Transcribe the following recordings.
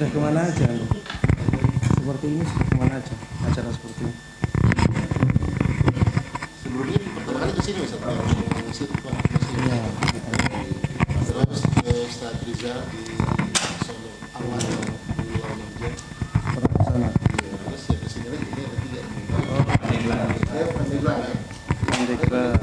Sudah kemana aja? Seperti ini sudah kemana aja? Acara seperti ini. Sebelumnya pertama kali kesini Ustaz, Iya. terus ke Ustaz Rizal di Solo awal di Ramadan. Pernah ke sana. Terus ya kesini lagi, ini ada 3 nih. Ya, Pandeglang ya. Pandeglang.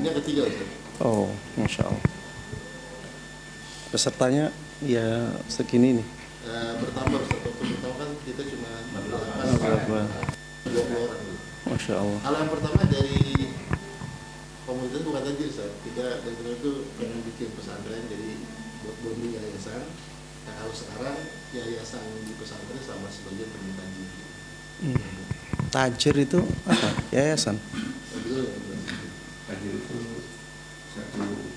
Ini yang ketiga Ustaz. Oh, Masya Allah. Pesertanya ya segini nih. Bertambah Ustaz, waktu pertama kan kita cuma 20 Berapa? orang. Masya Allah. Hal yang pertama dari komunitas bukan tajir Ustaz. Kita dari dulu itu pengen bikin pesantren, jadi buat bonding yayasan. Nah kalau sekarang yayasan di pesantren sama sebagian pengen tajir. Tajir itu apa? Yayasan. Betul ya, betul. Tajir itu satu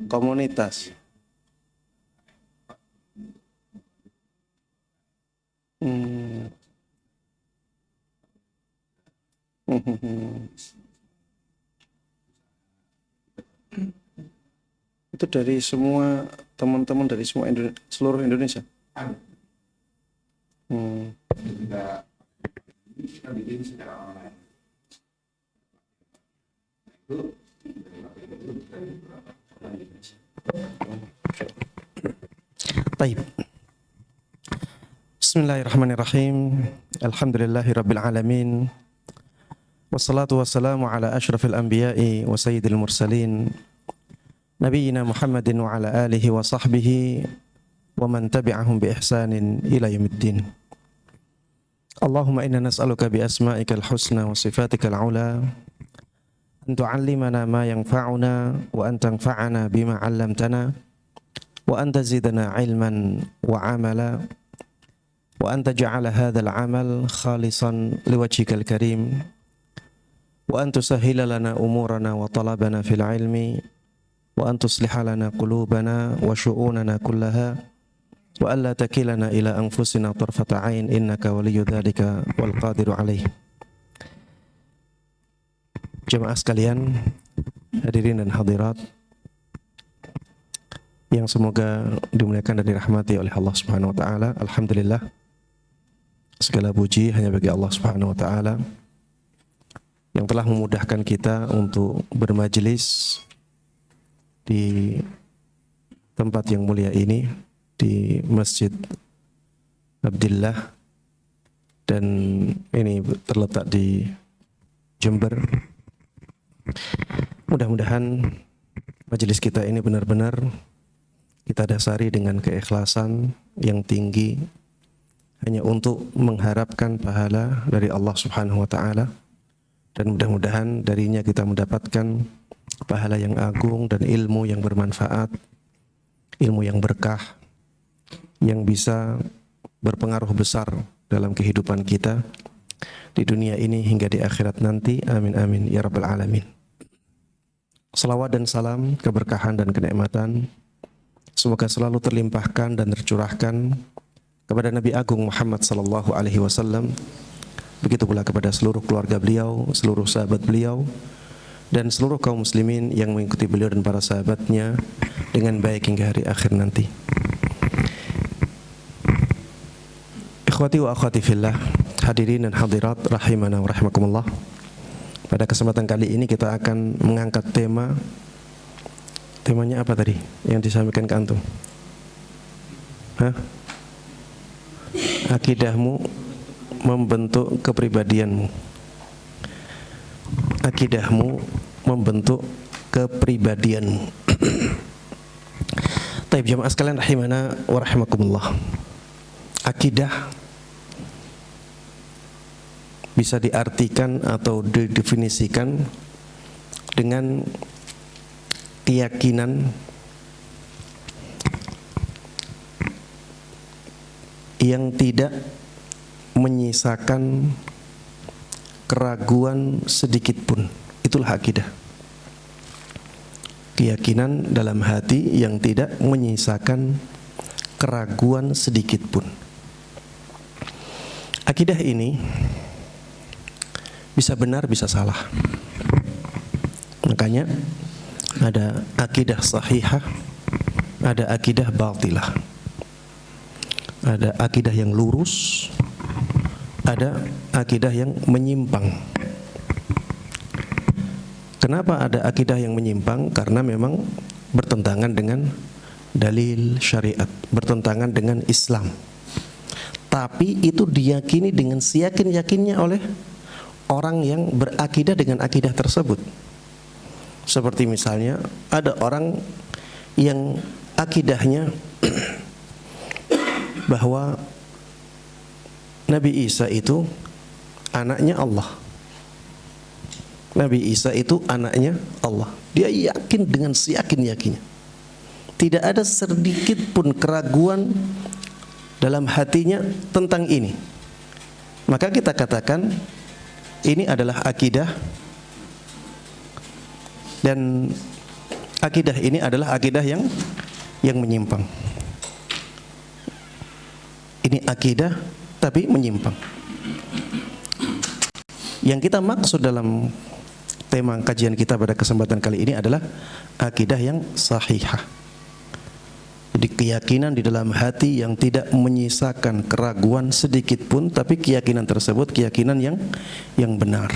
Komunitas. Hmm. Itu dari semua teman-teman dari semua seluruh Indonesia. ketika kita bikin secara online. Itu dari waktu itu dari beberapa orang di Indonesia. Baik. Bismillahirrahmanirrahim. Alhamdulillahirabbil alamin. Wassalatu wassalamu ala asyrafil anbiya'i wa sayyidil mursalin. Nabiyyina Muhammadin wa ala alihi wa sahbihi wa man tabi'ahum bi ihsanin ila yaumiddin. Allahumma inna nas'aluka bi asma'ikal husna wa sifatikal ula an tu'allimana ma yanfa'una wa an tanfa'ana bima 'allamtana wa an tazidana 'ilman wa 'amala wa an taj'ala hadzal 'amal khalisan liwajhikal karim wa an tusahhila lana umurana wa talabana fil 'ilmi wa an tusliha lana qulubana wa syu'unana kullaha wa alla takilana ila anfusina tarfata 'ain innaka waliyyu dzalika wal qadiru 'alaih. Jemaah sekalian, hadirin dan hadirat yang semoga dimuliakan dan dirahmati oleh Allah Subhanahu wa taala. Alhamdulillah, segala puji hanya bagi Allah Subhanahu wa taala yang telah memudahkan kita untuk bermajelis di tempat yang mulia ini, di Masjid Abdillah, dan ini terletak di Jember. Mudah-mudahan majelis kita ini benar-benar kita dasari dengan keikhlasan yang tinggi hanya untuk mengharapkan pahala dari Allah Subhanahu wa taala, dan mudah-mudahan darinya kita mendapatkan pahala yang agung dan ilmu yang bermanfaat, ilmu yang berkah yang bisa berpengaruh besar dalam kehidupan kita di dunia ini hingga di akhirat nanti. Amin amin ya rabbal alamin. Salawat dan salam, keberkahan dan kenikmatan semoga selalu terlimpahkan dan tercurahkan kepada Nabi Agung Muhammad sallallahu alaihi wasallam, begitu pula kepada seluruh keluarga beliau, seluruh sahabat beliau, dan seluruh kaum muslimin yang mengikuti beliau dan para sahabatnya dengan baik hingga hari akhir nanti. Ikhwati wa akhwati fillah, hadirin dan hadirat rahimana wa rahimakumullah. Pada kesempatan kali ini kita akan mengangkat temanya apa tadi yang disampaikan ke antum? Akidahmu membentuk kepribadianmu. Akidahmu membentuk kepribadianmu. Taib jamaah sekalian rahimana wa rahimakumullah. Akidah bisa diartikan atau didefinisikan dengan keyakinan yang tidak menyisakan keraguan sedikit pun. Itulah akidah. Keyakinan dalam hati yang tidak menyisakan keraguan sedikit pun. Akidah ini bisa benar, bisa salah. Makanya ada akidah sahihah, ada akidah batilah. Ada akidah yang lurus, ada akidah yang menyimpang. Kenapa ada akidah yang menyimpang? Karena memang bertentangan dengan dalil syariat, bertentangan dengan Islam. Tapi itu diyakini dengan seyakin-yakinnya oleh orang yang berakidah dengan akidah tersebut. Seperti misalnya ada orang yang akidahnya bahwa Nabi Isa itu anaknya Allah. Nabi Isa itu anaknya Allah. Dia yakin dengan seyakin-yakinnya. Tidak ada sedikit pun keraguan dalam hatinya tentang ini. Maka kita katakan ini adalah akidah, dan akidah ini adalah akidah yang menyimpang. Ini akidah tapi menyimpang. Yang kita maksud dalam tema kajian kita pada kesempatan kali ini adalah akidah yang sahihah. Jadi keyakinan di dalam hati yang tidak menyisakan keraguan sedikit pun, tapi keyakinan tersebut keyakinan yang benar.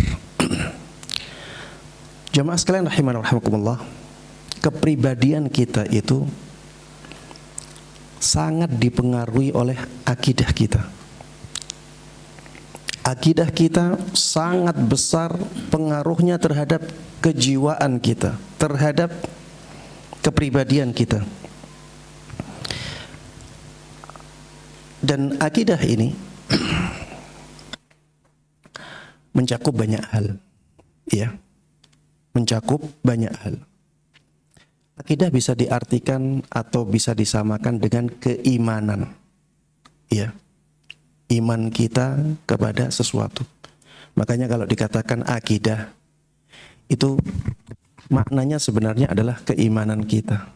Jamaah sekalian rahimana rahimakumullah, kepribadian kita itu sangat dipengaruhi oleh akidah kita. Akidah kita sangat besar pengaruhnya terhadap kejiwaan kita, terhadap kepribadian kita. Dan akidah ini mencakup banyak hal, ya, mencakup banyak hal. Akidah bisa diartikan atau bisa disamakan dengan keimanan, ya, iman kita kepada sesuatu. Makanya kalau dikatakan akidah, itu maknanya sebenarnya adalah keimanan kita.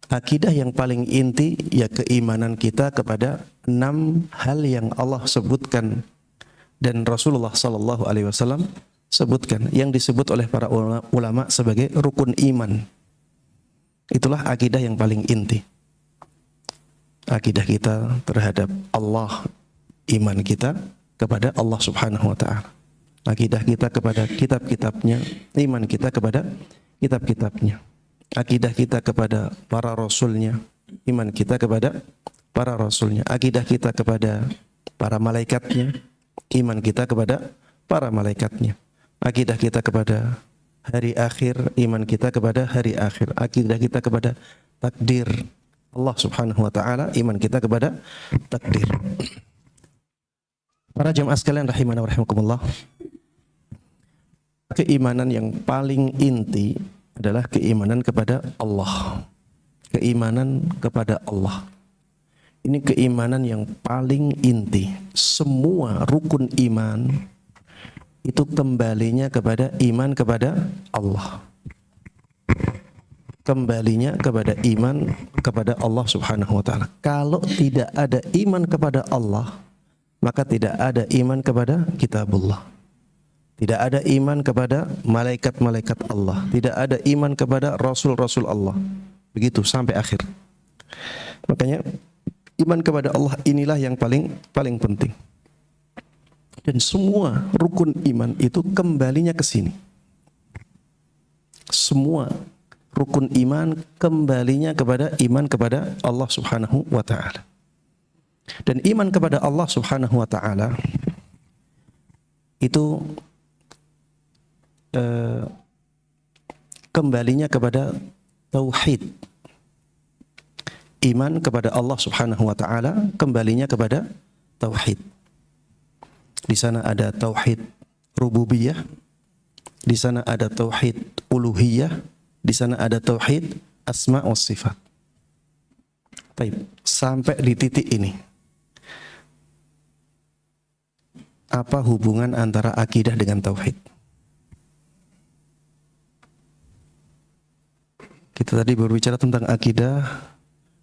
Akidah yang paling inti ya keimanan kita kepada 6 hal yang Allah sebutkan dan Rasulullah SAW sebutkan, yang disebut oleh para ulama sebagai rukun iman. Itulah akidah yang paling inti. Akidah kita terhadap Allah, iman kita kepada Allah Subhanahu wa ta'ala. Akidah kita kepada kitab-kitabnya, iman kita kepada kitab-kitabnya. Akidah kita kepada para rasulnya, iman kita kepada para rasulnya. Akidah kita kepada para malaikatnya, iman kita kepada para malaikatnya. Akidah kita kepada hari akhir, iman kita kepada hari akhir. Akidah kita kepada takdir Allah Subhanahu wa ta'ala, iman kita kepada takdir. Para jamaah sekalian rahimana wa rahimakumullah, keimanan yang paling inti adalah keimanan kepada Allah. Keimanan kepada Allah. Ini keimanan yang paling inti. Semua rukun iman itu kembalinya kepada iman kepada Allah. Kembalinya kepada iman kepada Allah Subhanahu wa ta'ala. Kalau tidak ada iman kepada Allah, maka tidak ada iman kepada kitabullah. Tidak ada iman kepada malaikat-malaikat Allah. Tidak ada iman kepada rasul-rasul Allah. Begitu sampai akhir. Makanya iman kepada Allah inilah yang paling penting. Dan semua rukun iman itu kembalinya ke sini. Semua rukun iman kembalinya kepada iman kepada Allah Subhanahu wa ta'ala. Dan iman kepada Allah Subhanahu wa ta'ala itu kembalinya kepada tauhid. Iman kepada Allah Subhanahu wa ta'ala kembalinya kepada tauhid. Di sana ada tauhid rububiyah, di sana ada tauhid uluhiyah, di sana ada tauhid asma wa sifat. Baik, sampai di titik ini, apa hubungan antara akidah dengan tauhid? Kita tadi berbicara tentang akidah,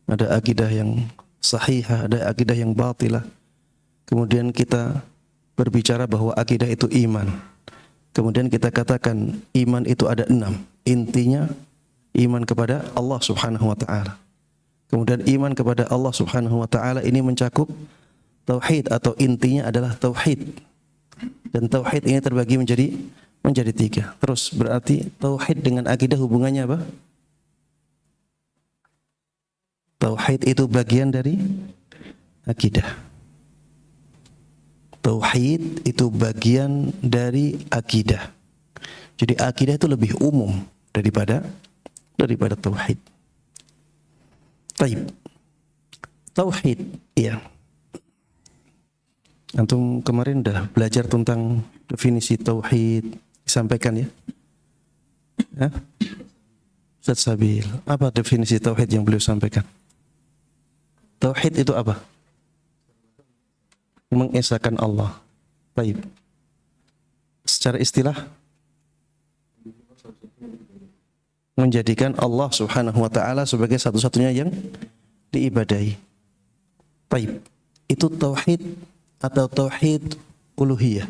ada akidah yang sahihah, ada akidah yang batilah. Kemudian kita berbicara bahwa akidah itu iman. Kemudian kita katakan iman itu ada 6. Intinya iman kepada Allah Subhanahu wa taala. Kemudian iman kepada Allah Subhanahu wa taala ini mencakup tauhid, atau intinya adalah tauhid. Dan tauhid ini terbagi menjadi 3. Terus berarti tauhid dengan akidah hubungannya apa? Tauhid itu bagian dari akidah. Tauhid itu bagian dari akidah. Jadi akidah itu lebih umum daripada tauhid. Taib. Tauhid, ya. Antum kemarin udah belajar tentang definisi tauhid, disampaikan ya? Hah? Ustaz Sabil, apa definisi tauhid yang beliau sampaikan? Tauhid itu apa? Mengesahkan Allah. Baik. Secara istilah, menjadikan Allah Subhanahu wa taala sebagai satu-satunya yang diibadahi. Baik. Itu tauhid atau tauhid uluhiyah.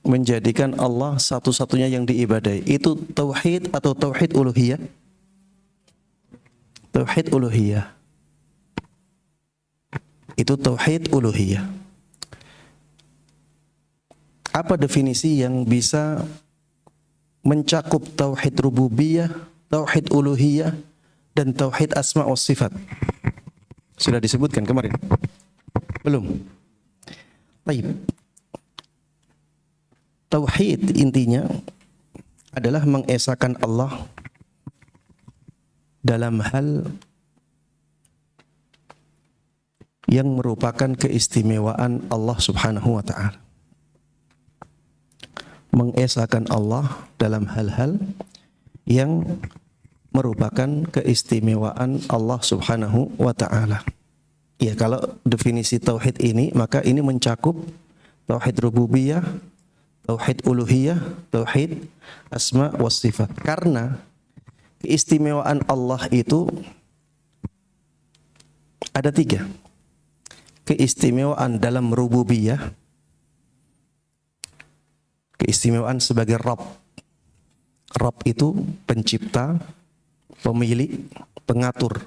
Menjadikan Allah satu-satunya yang diibadahi. Itu tauhid atau tauhid uluhiyah? Tauhid uluhiyah. Itu tauhid uluhiyah. Apa definisi yang bisa mencakup tauhid rububiyah, tauhid uluhiyah, dan tauhid asma wa sifat? Sudah disebutkan kemarin? Belum? Baik. Tauhid intinya adalah mengesahkan Allah dalam hal yang merupakan keistimewaan Allah Subhanahu wa taala. Mengesahkan Allah dalam hal-hal yang merupakan keistimewaan Allah Subhanahu wa taala. Ya, kalau definisi tauhid ini, maka ini mencakup tauhid rububiyah, tauhid uluhiyah, tauhid asma wa sifat. Karena keistimewaan Allah itu ada 3. Keistimewaan dalam rububiyah, keistimewaan sebagai Rabb. Rabb itu pencipta, pemilik, pengatur.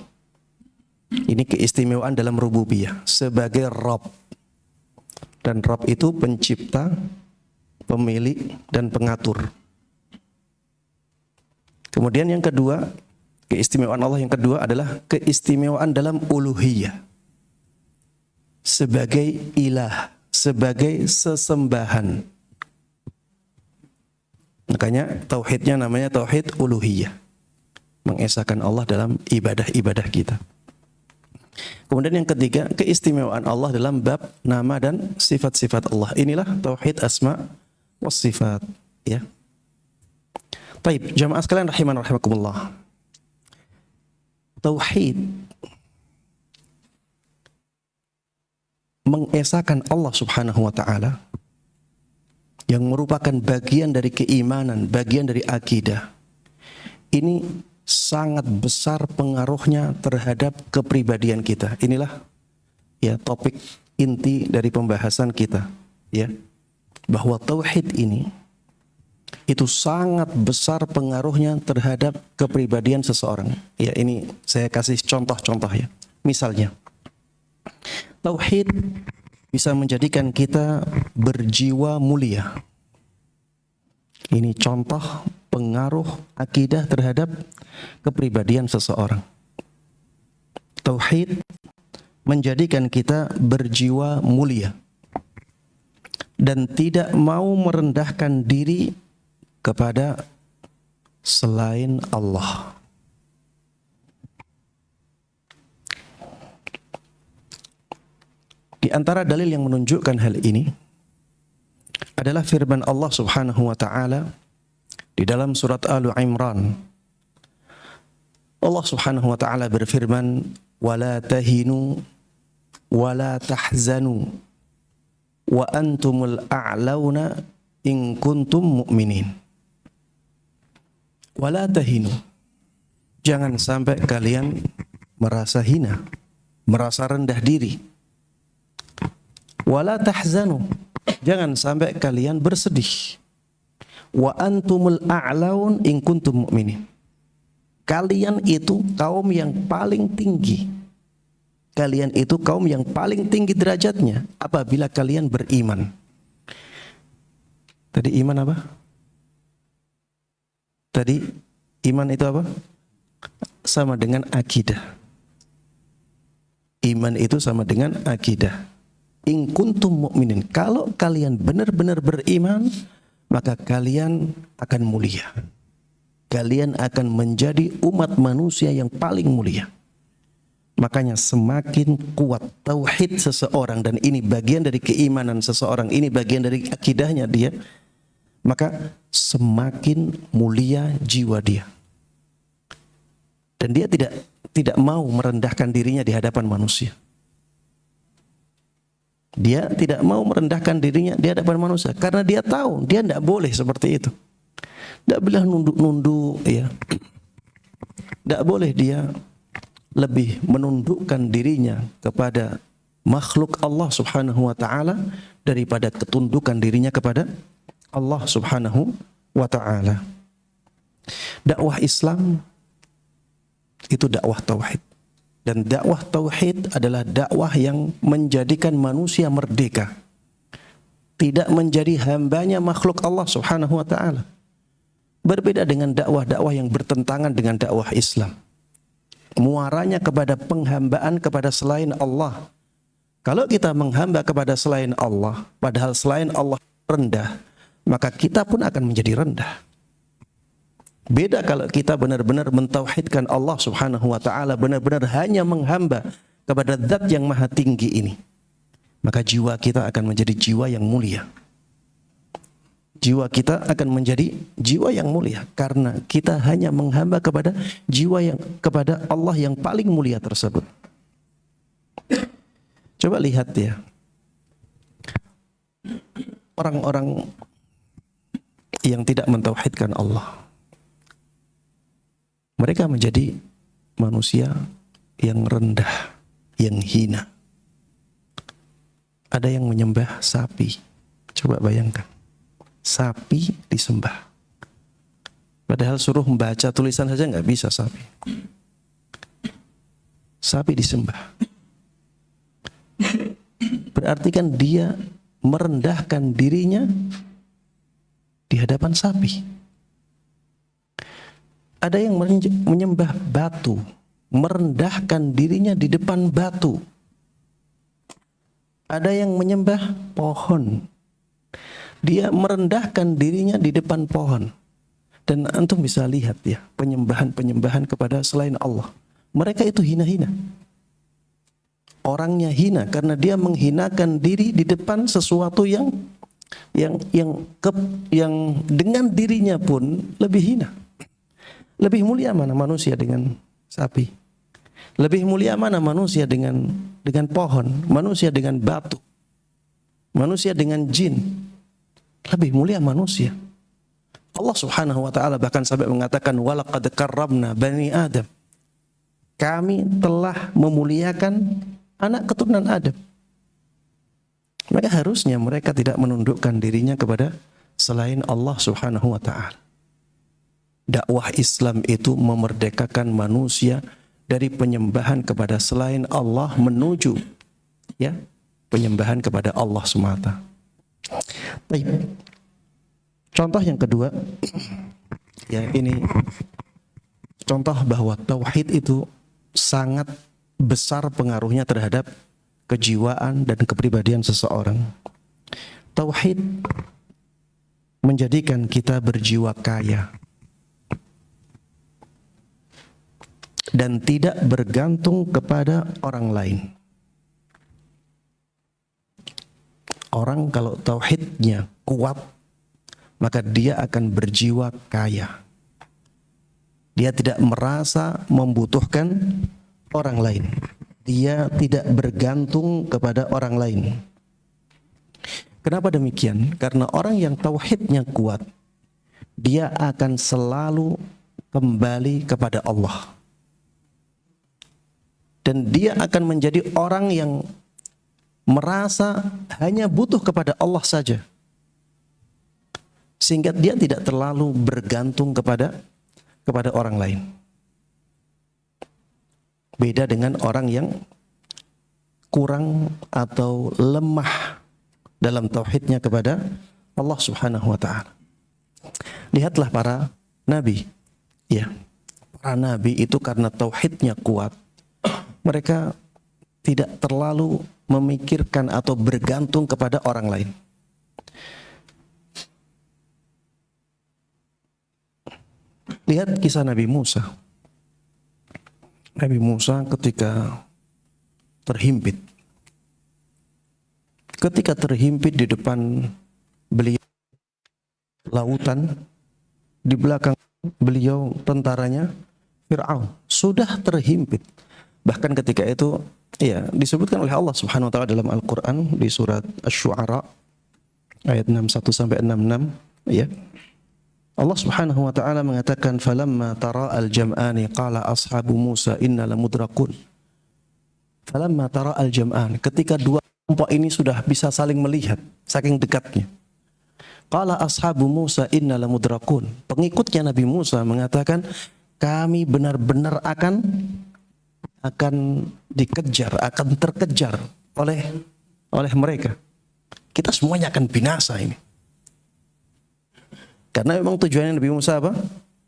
Ini keistimewaan dalam rububiyah sebagai Rabb. Dan Rabb itu pencipta, pemilik, dan pengatur. Kemudian yang kedua, keistimewaan Allah yang kedua adalah keistimewaan dalam uluhiyah. Sebagai ilah, sebagai sesembahan. Makanya tauhidnya namanya tauhid uluhiyah. Mengesahkan Allah dalam ibadah-ibadah kita. Kemudian yang ketiga, keistimewaan Allah dalam bab nama dan sifat-sifat Allah. Inilah tauhid asma wa sifat, ya. Baik, jamaah sekalian rahiman rahimakumullah. Tauhid mengesahkan Allah Subhanahu wa taala yang merupakan bagian dari keimanan, bagian dari akidah. Ini sangat besar pengaruhnya terhadap kepribadian kita. Inilah ya topik inti dari pembahasan kita, ya. Bahwa tauhid ini itu sangat besar pengaruhnya terhadap kepribadian seseorang. Ya, ini saya kasih contoh-contoh ya. Misalnya, tauhid bisa menjadikan kita berjiwa mulia. Ini contoh pengaruh akidah terhadap kepribadian seseorang. Tauhid menjadikan kita berjiwa mulia dan tidak mau merendahkan diri kepada selain Allah. Di antara dalil yang menunjukkan hal ini adalah firman Allah Subhanahu wa taala di dalam surat Al-Imran. Allah Subhanahu wa taala berfirman, "Wala tahinu wala tahzanu wa antumul a'launa in kuntum mu'minin." Wala tahinu. Jangan sampai kalian merasa hina, merasa rendah diri. Wala tahzanu, Jangan sampai kalian bersedih. Wa antumul a'laun in kuntum mu'minin. Kalian itu kaum yang paling tinggi. Kalian itu kaum yang paling tinggi derajatnya apabila kalian beriman. Tadi iman apa? Tadi iman itu apa? Sama dengan akidah. Iman itu sama dengan akidah. In kuntum mu'minin. Kalau kalian benar-benar beriman, maka kalian akan mulia. Kalian akan menjadi umat manusia yang paling mulia. Makanya semakin kuat tauhid seseorang, dan ini bagian dari keimanan seseorang, ini bagian dari akidahnya dia, maka semakin mulia jiwa dia. Dan dia tidak mau merendahkan dirinya di hadapan manusia. Dia tidak mau merendahkan dirinya di hadapan manusia karena dia tahu dia tidak boleh seperti itu. Tidak boleh nunduk-nunduk, ya. Tidak boleh dia lebih menundukkan dirinya kepada makhluk Allah Subhanahu wa taala daripada ketundukan dirinya kepada Allah Subhanahu wa taala. Dakwah Islam itu dakwah tauhid. Dan dakwah tauhid adalah dakwah yang menjadikan manusia merdeka. Tidak menjadi hambanya makhluk Allah Subhanahu wa taala. Berbeda dengan dakwah-dakwah yang bertentangan dengan dakwah Islam. Muaranya kepada penghambaan kepada selain Allah. Kalau kita menghamba kepada selain Allah, padahal selain Allah rendah, maka kita pun akan menjadi rendah. Beda kalau kita benar-benar mentauhidkan Allah Subhanahu wa taala, benar-benar hanya menghamba kepada zat yang maha tinggi ini. Maka jiwa kita akan menjadi jiwa yang mulia. Jiwa kita akan menjadi jiwa yang mulia karena kita hanya menghamba kepada kepada Allah yang paling mulia tersebut. Coba lihat ya. Orang-orang yang tidak mentauhidkan Allah, mereka menjadi manusia yang rendah, yang hina. Ada yang menyembah sapi. Coba bayangkan. Sapi disembah. Padahal suruh membaca tulisan saja nggak bisa sapi. Sapi disembah. Berarti kan dia merendahkan dirinya di hadapan sapi. Ada yang menyembah batu, merendahkan dirinya di depan batu. Ada yang menyembah pohon. Dia merendahkan dirinya di depan pohon. Dan antum bisa lihat ya, penyembahan-penyembahan kepada selain Allah. Mereka itu hina-hina. Orangnya hina karena dia menghinakan diri di depan sesuatu yang dengan dirinya pun lebih hina. Lebih mulia mana manusia dengan sapi? Lebih mulia mana manusia dengan pohon? Manusia dengan batu? Manusia dengan jin? Lebih mulia manusia. Allah Subhanahu wa taala bahkan sampai mengatakan walaqad karramna bani Adam. Kami telah memuliakan anak keturunan Adam. Maka harusnya mereka tidak menundukkan dirinya kepada selain Allah Subhanahu wa taala. Dakwah Islam itu memerdekakan manusia dari penyembahan kepada selain Allah menuju ya penyembahan kepada Allah semata. Baik. Contoh yang kedua, ya ini contoh bahwa tauhid itu sangat besar pengaruhnya terhadap kejiwaan dan kepribadian seseorang. Tauhid menjadikan kita berjiwa kaya dan tidak bergantung kepada orang lain. Orang kalau tauhidnya kuat, maka dia akan berjiwa kaya. Dia tidak merasa membutuhkan orang lain. Dia tidak bergantung kepada orang lain. Kenapa demikian? Karena orang yang tauhidnya kuat, dia akan selalu kembali kepada Allah. Dan dia akan menjadi orang yang merasa hanya butuh kepada Allah saja, sehingga dia tidak terlalu bergantung kepada orang lain. Beda dengan orang yang kurang atau lemah dalam tauhidnya kepada Allah Subhanahu wa taala. Lihatlah para nabi. Ya. Para nabi itu karena tauhidnya kuat, mereka tidak terlalu memikirkan atau bergantung kepada orang lain. Lihat kisah Nabi Musa. Nabi Musa ketika terhimpit di depan beliau lautan, di belakang beliau tentaranya Fir'aun, sudah terhimpit. Bahkan ketika itu ya disebutkan oleh Allah Subhanahu wa taala dalam Al-Qur'an di surat Asy-Syu'ara ayat 61 sampai 66, ya. Allah Subhanahu wa taala mengatakan falamma tara al-jam'ani qala ashabu Musa inna lamudrakun. Falamma tara al-jam'an, ketika dua kelompok ini sudah bisa saling melihat saking dekatnya. Qala ashabu Musa inna lamudrakun. Pengikutnya Nabi Musa mengatakan kami benar-benar akan dikejar, akan terkejar oleh mereka. Kita semuanya akan binasa ini. Karena memang tujuannya Nabi Musa apa?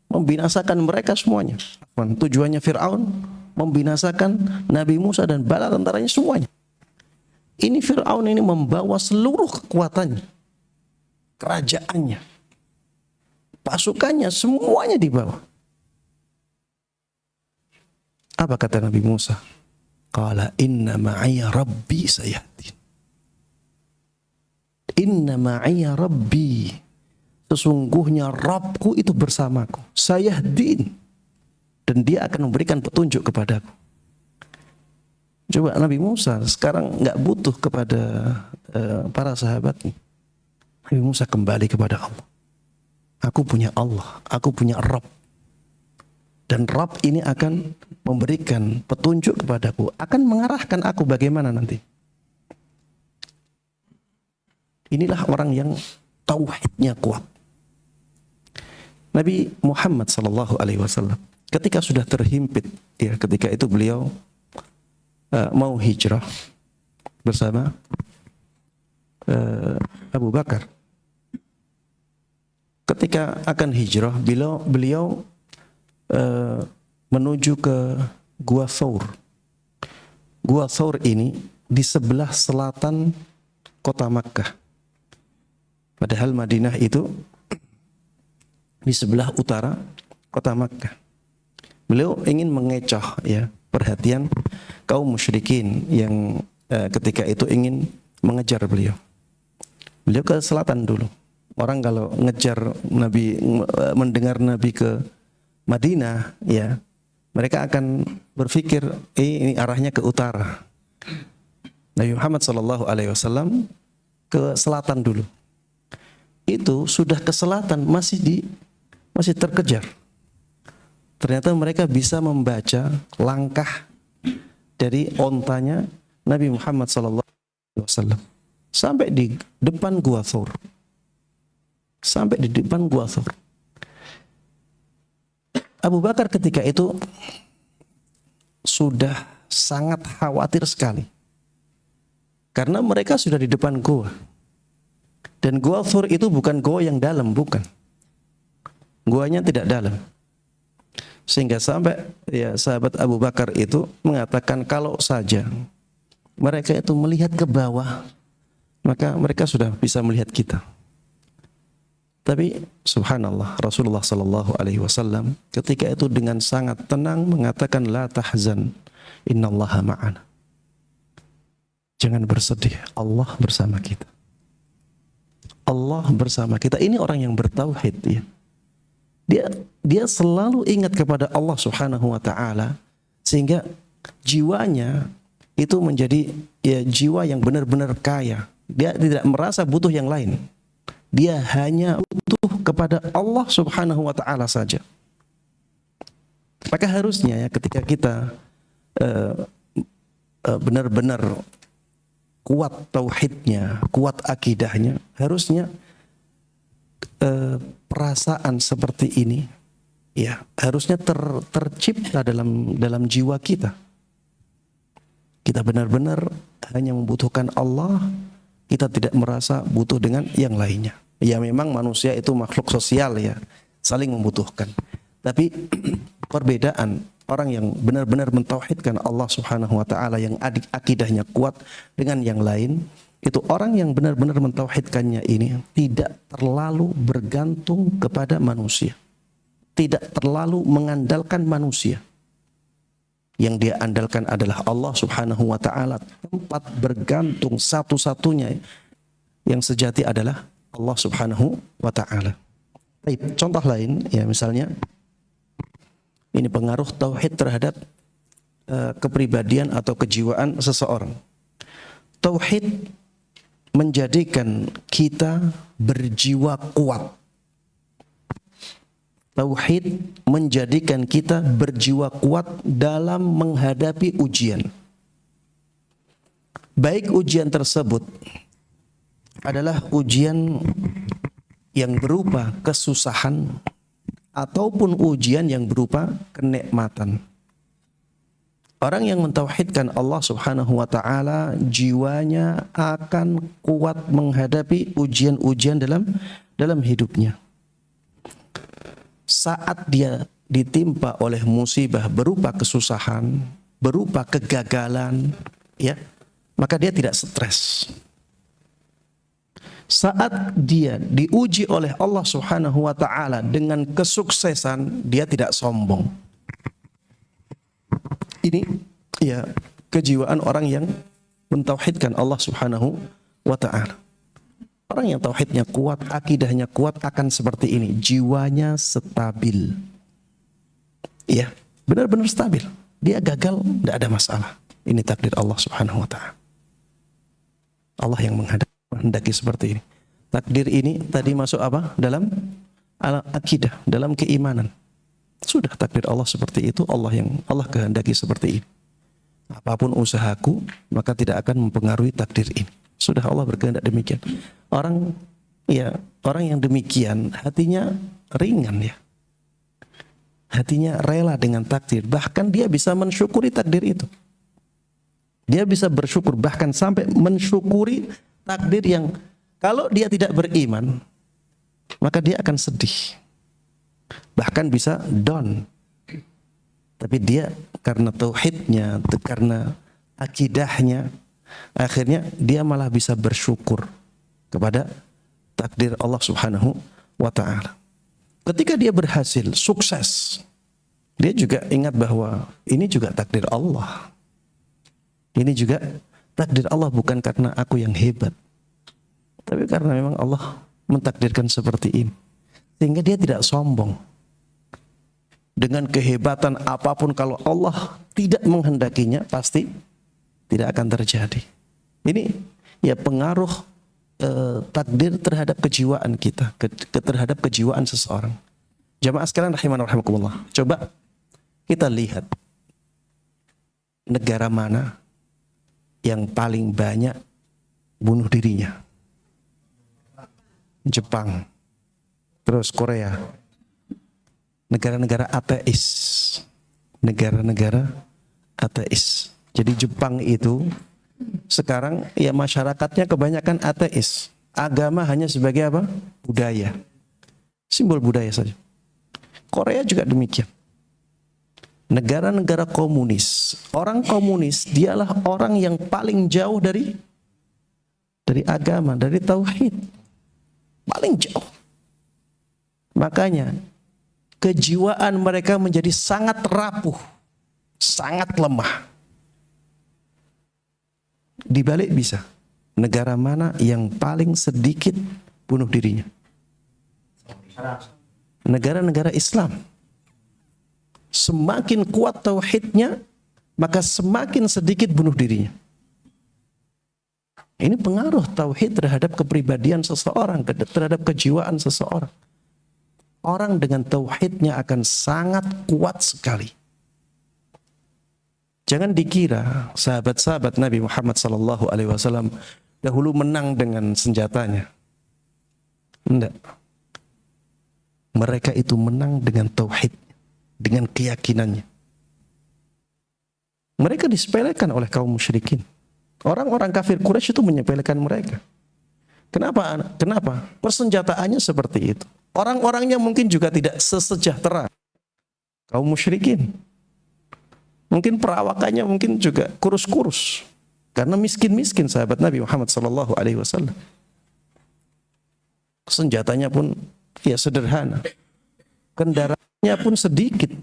Membinasakan mereka semuanya. Tujuannya Fir'aun membinasakan Nabi Musa dan bala tentaranya semuanya. Ini Fir'aun ini membawa seluruh kekuatannya, kerajaannya, pasukannya, semuanya dibawa. Apa kata Nabi Musa? Qala inna ma'iya rabbi sayahdin. Inna ma'iya rabbi. Sesungguhnya Rabbku itu bersamaku. Sayahdin. Dan dia akan memberikan petunjuk kepadaku. Coba Nabi Musa sekarang nggak butuh kepada para sahabatnya. Nabi Musa kembali kepada Allah. Aku punya Allah, aku punya Rabb. Dan Rabb ini akan memberikan petunjuk kepadaku, akan mengarahkan aku bagaimana nanti. Inilah orang yang tauhidnya kuat. Nabi Muhammad sallallahu alaihi wasallam ketika sudah terhimpit, ya ketika itu beliau mau hijrah bersama Abu Bakar. Ketika akan hijrah, beliau menuju ke Gua Thawr. Gua Thawr ini di sebelah selatan kota Makkah. Padahal Madinah itu di sebelah utara kota Makkah. Beliau ingin mengecoh ya perhatian kaum musyrikin yang ketika itu ingin mengejar beliau. Beliau ke selatan dulu. Orang kalau ngejar Nabi, mendengar Nabi ke Madinah, ya mereka akan berpikir ini arahnya ke utara. Nabi Muhammad SAW ke selatan dulu. Itu sudah ke selatan masih terkejar. Ternyata mereka bisa membaca langkah dari ontanya Nabi Muhammad SAW sampai di depan Gua Thawr. Sampai di depan Gua Thawr. Abu Bakar ketika itu sudah sangat khawatir sekali. Karena mereka sudah di depan gua. Dan Gua Thawr itu bukan gua yang dalam, bukan. Guanya tidak dalam. Sehingga sampai ya sahabat Abu Bakar itu mengatakan kalau saja mereka itu melihat ke bawah, maka mereka sudah bisa melihat kita. Tapi subhanallah, Rasulullah sallallahu alaihi wasallam ketika itu dengan sangat tenang mengatakan la tahzan innallaha ma'ana. Jangan bersedih, Allah bersama kita. Allah bersama kita. Ini orang yang bertauhid ya. Dia selalu ingat kepada Allah Subhanahu wa taala sehingga jiwanya itu menjadi ya jiwa yang benar-benar kaya. Dia tidak merasa butuh yang lain. Dia hanya butuh kepada Allah Subhanahu wa taala saja. Maka harusnya ya ketika kita benar-benar kuat tauhidnya, kuat akidahnya, harusnya perasaan seperti ini ya harusnya tercipta dalam jiwa kita. Kita benar-benar hanya membutuhkan Allah, kita tidak merasa butuh dengan yang lainnya. Ya memang manusia itu makhluk sosial ya, saling membutuhkan. Tapi perbedaan orang yang benar-benar mentauhidkan Allah Subhanahu wa taala, yang akidahnya kuat dengan yang lain, itu orang yang benar-benar mentauhidkannya ini tidak terlalu bergantung kepada manusia. Tidak terlalu mengandalkan manusia. Yang dia andalkan adalah Allah Subhanahu wa taala. Tempat bergantung satu-satunya yang sejati adalah Allah Subhanahu wa taala. Baik, contoh lain ya, misalnya ini pengaruh tauhid terhadap kepribadian atau kejiwaan seseorang. Tauhid menjadikan kita berjiwa kuat. Tauhid menjadikan kita berjiwa kuat dalam menghadapi ujian. Baik ujian tersebut adalah ujian yang berupa kesusahan ataupun ujian yang berupa kenikmatan. Orang yang mentauhidkan Allah Subhanahu wa taala, jiwanya akan kuat menghadapi ujian-ujian dalam hidupnya. Saat dia ditimpa oleh musibah berupa kesusahan, berupa kegagalan, ya, maka dia tidak stres. Saat dia diuji oleh Allah Subhanahu wa taala dengan kesuksesan, dia tidak sombong. Ini ya kejiwaan orang yang mentauhidkan Allah Subhanahu wa taala. Orang yang tauhidnya kuat, akidahnya kuat akan seperti ini, jiwanya stabil. Ya, benar-benar stabil. Dia gagal, tidak ada masalah. Ini takdir Allah Subhanahu wa taala. Allah yang menghendaki seperti ini. Takdir ini tadi masuk apa? Dalam akidah, dalam keimanan. Sudah takdir Allah seperti itu, Allah kehendaki seperti ini. Apapun usahaku, maka tidak akan mempengaruhi takdir ini. Sudah Allah berkehendak demikian. Orang yang demikian hatinya ringan ya. Hatinya rela dengan takdir, bahkan dia bisa mensyukuri takdir itu. Dia bisa bersyukur, bahkan sampai mensyukuri takdir yang kalau dia tidak beriman, maka dia akan sedih. Bahkan bisa down. Tapi dia karena tauhidnya, karena akidahnya, akhirnya dia malah bisa bersyukur kepada takdir Allah Subhanahu wa taala. Ketika dia berhasil, sukses, dia juga ingat bahwa ini juga takdir Allah. Ini juga takdir Allah, bukan karena aku yang hebat, tapi karena memang Allah mentakdirkan seperti ini. Sehingga dia tidak sombong. Dengan kehebatan apapun, kalau Allah tidak menghendakinya, pasti tidak akan terjadi. Ini ya pengaruh takdir terhadap kejiwaan kita, terhadap kejiwaan seseorang. Jamaah sekalian rahiman rahimakumullah. Coba kita lihat negara mana yang paling banyak bunuh dirinya. Jepang, terus Korea, negara-negara ateis, negara-negara ateis. Jadi Jepang itu sekarang ya masyarakatnya kebanyakan ateis. Agama hanya sebagai apa? Budaya, simbol budaya saja. Korea juga demikian. Negara-negara komunis, orang komunis dialah orang yang paling jauh dari agama, dari tauhid, paling jauh. Makanya kejiwaan mereka menjadi sangat rapuh, sangat lemah. Dibalik bisa, negara mana yang paling sedikit bunuh dirinya? Negara-negara Islam. Semakin kuat tauhidnya, maka semakin sedikit bunuh dirinya. Ini pengaruh tauhid terhadap kepribadian seseorang, terhadap kejiwaan seseorang. Orang dengan tauhidnya akan sangat kuat sekali. Jangan dikira sahabat-sahabat Nabi Muhammad SAW dahulu menang dengan senjatanya. Enggak. Mereka itu menang dengan tauhid, dengan keyakinannya. Mereka disepelekan oleh kaum musyrikin. Orang-orang kafir Quraisy itu menyepelekan mereka. Kenapa? Kenapa? Persenjataannya seperti itu. Orang-orangnya mungkin juga tidak sesejahtera kaum musyrikin. Mungkin perawakannya mungkin juga kurus-kurus. Karena miskin-miskin sahabat Nabi Muhammad SAW. Senjatanya pun ya sederhana. Kendaraannya pun sedikit.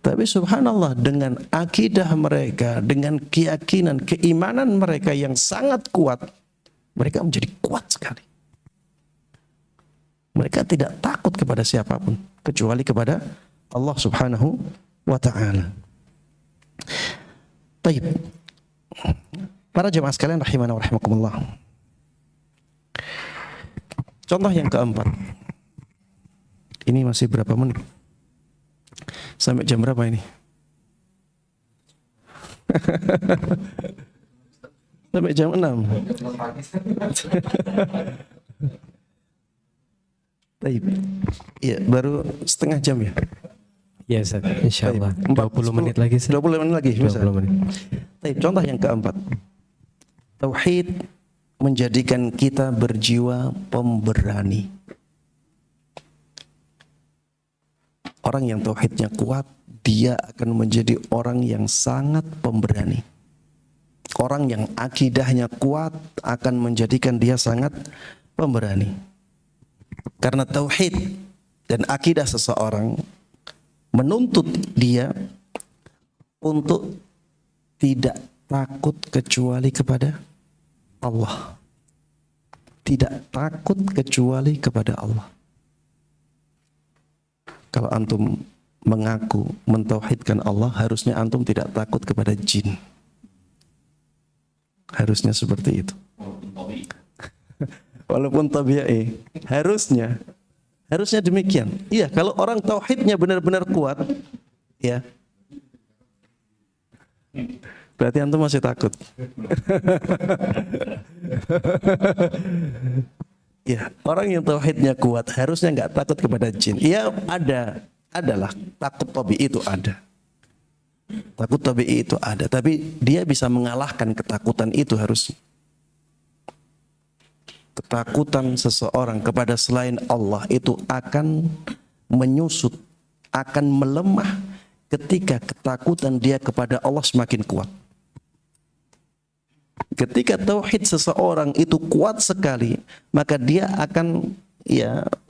Tapi subhanallah, dengan akidah mereka, dengan keyakinan, keimanan mereka yang sangat kuat, mereka menjadi kuat sekali. Mereka tidak takut kepada siapapun kecuali kepada Allah Subhanahu wa ta'ala. Baik. Para jemaah sekalian rahimana wa rahimakumullah. Contoh yang keempat. Ini masih berapa menit? Sampai jam berapa ini? Sampai jam 6. Baik. Ya, baru setengah jam ya? Ya Ustaz, insyaallah. 20 menit lagi Ustaz. 20 menit lagi bisa. 20 menit. Baik, contoh yang keempat. Tauhid menjadikan kita berjiwa pemberani. Orang yang tauhidnya kuat, dia akan menjadi orang yang sangat pemberani. Orang yang akidahnya kuat akan menjadikan dia sangat pemberani. Karena tauhid dan akidah seseorang menuntut dia untuk tidak takut kecuali kepada Allah. Tidak takut kecuali kepada Allah. Kalau antum mengaku mentauhidkan Allah, harusnya antum tidak takut kepada jin. Harusnya seperti itu. Walaupun tabi'i, harusnya demikian. Iya, kalau orang tauhidnya benar-benar kuat, ya, berarti antum masih takut. Ya, orang yang tauhidnya kuat harusnya nggak takut kepada jin. Iya, adalah takut tabi'i itu ada. Takut tabi'i itu ada, tapi dia bisa mengalahkan ketakutan itu harusnya. Ketakutan seseorang kepada selain Allah itu akan menyusut, akan melemah ketika ketakutan dia kepada Allah semakin kuat. Ketika tauhid seseorang itu kuat sekali, maka dia akan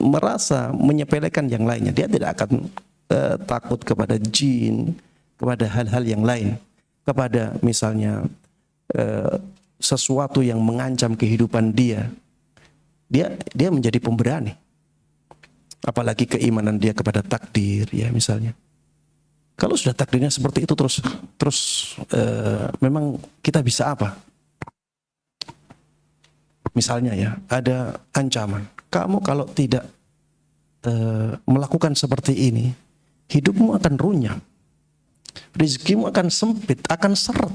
merasa menyepelekan yang lainnya. Dia tidak akan takut kepada jin, kepada hal-hal yang lain, kepada misalnya sesuatu yang mengancam kehidupan dia. Dia menjadi pemberani. Apalagi keimanan dia kepada takdir, ya misalnya. Kalau sudah takdirnya seperti itu terus memang kita bisa apa? Misalnya ya, ada ancaman. Kamu kalau tidak melakukan seperti ini, hidupmu akan runyam. Rizkimu akan sempit, akan seret.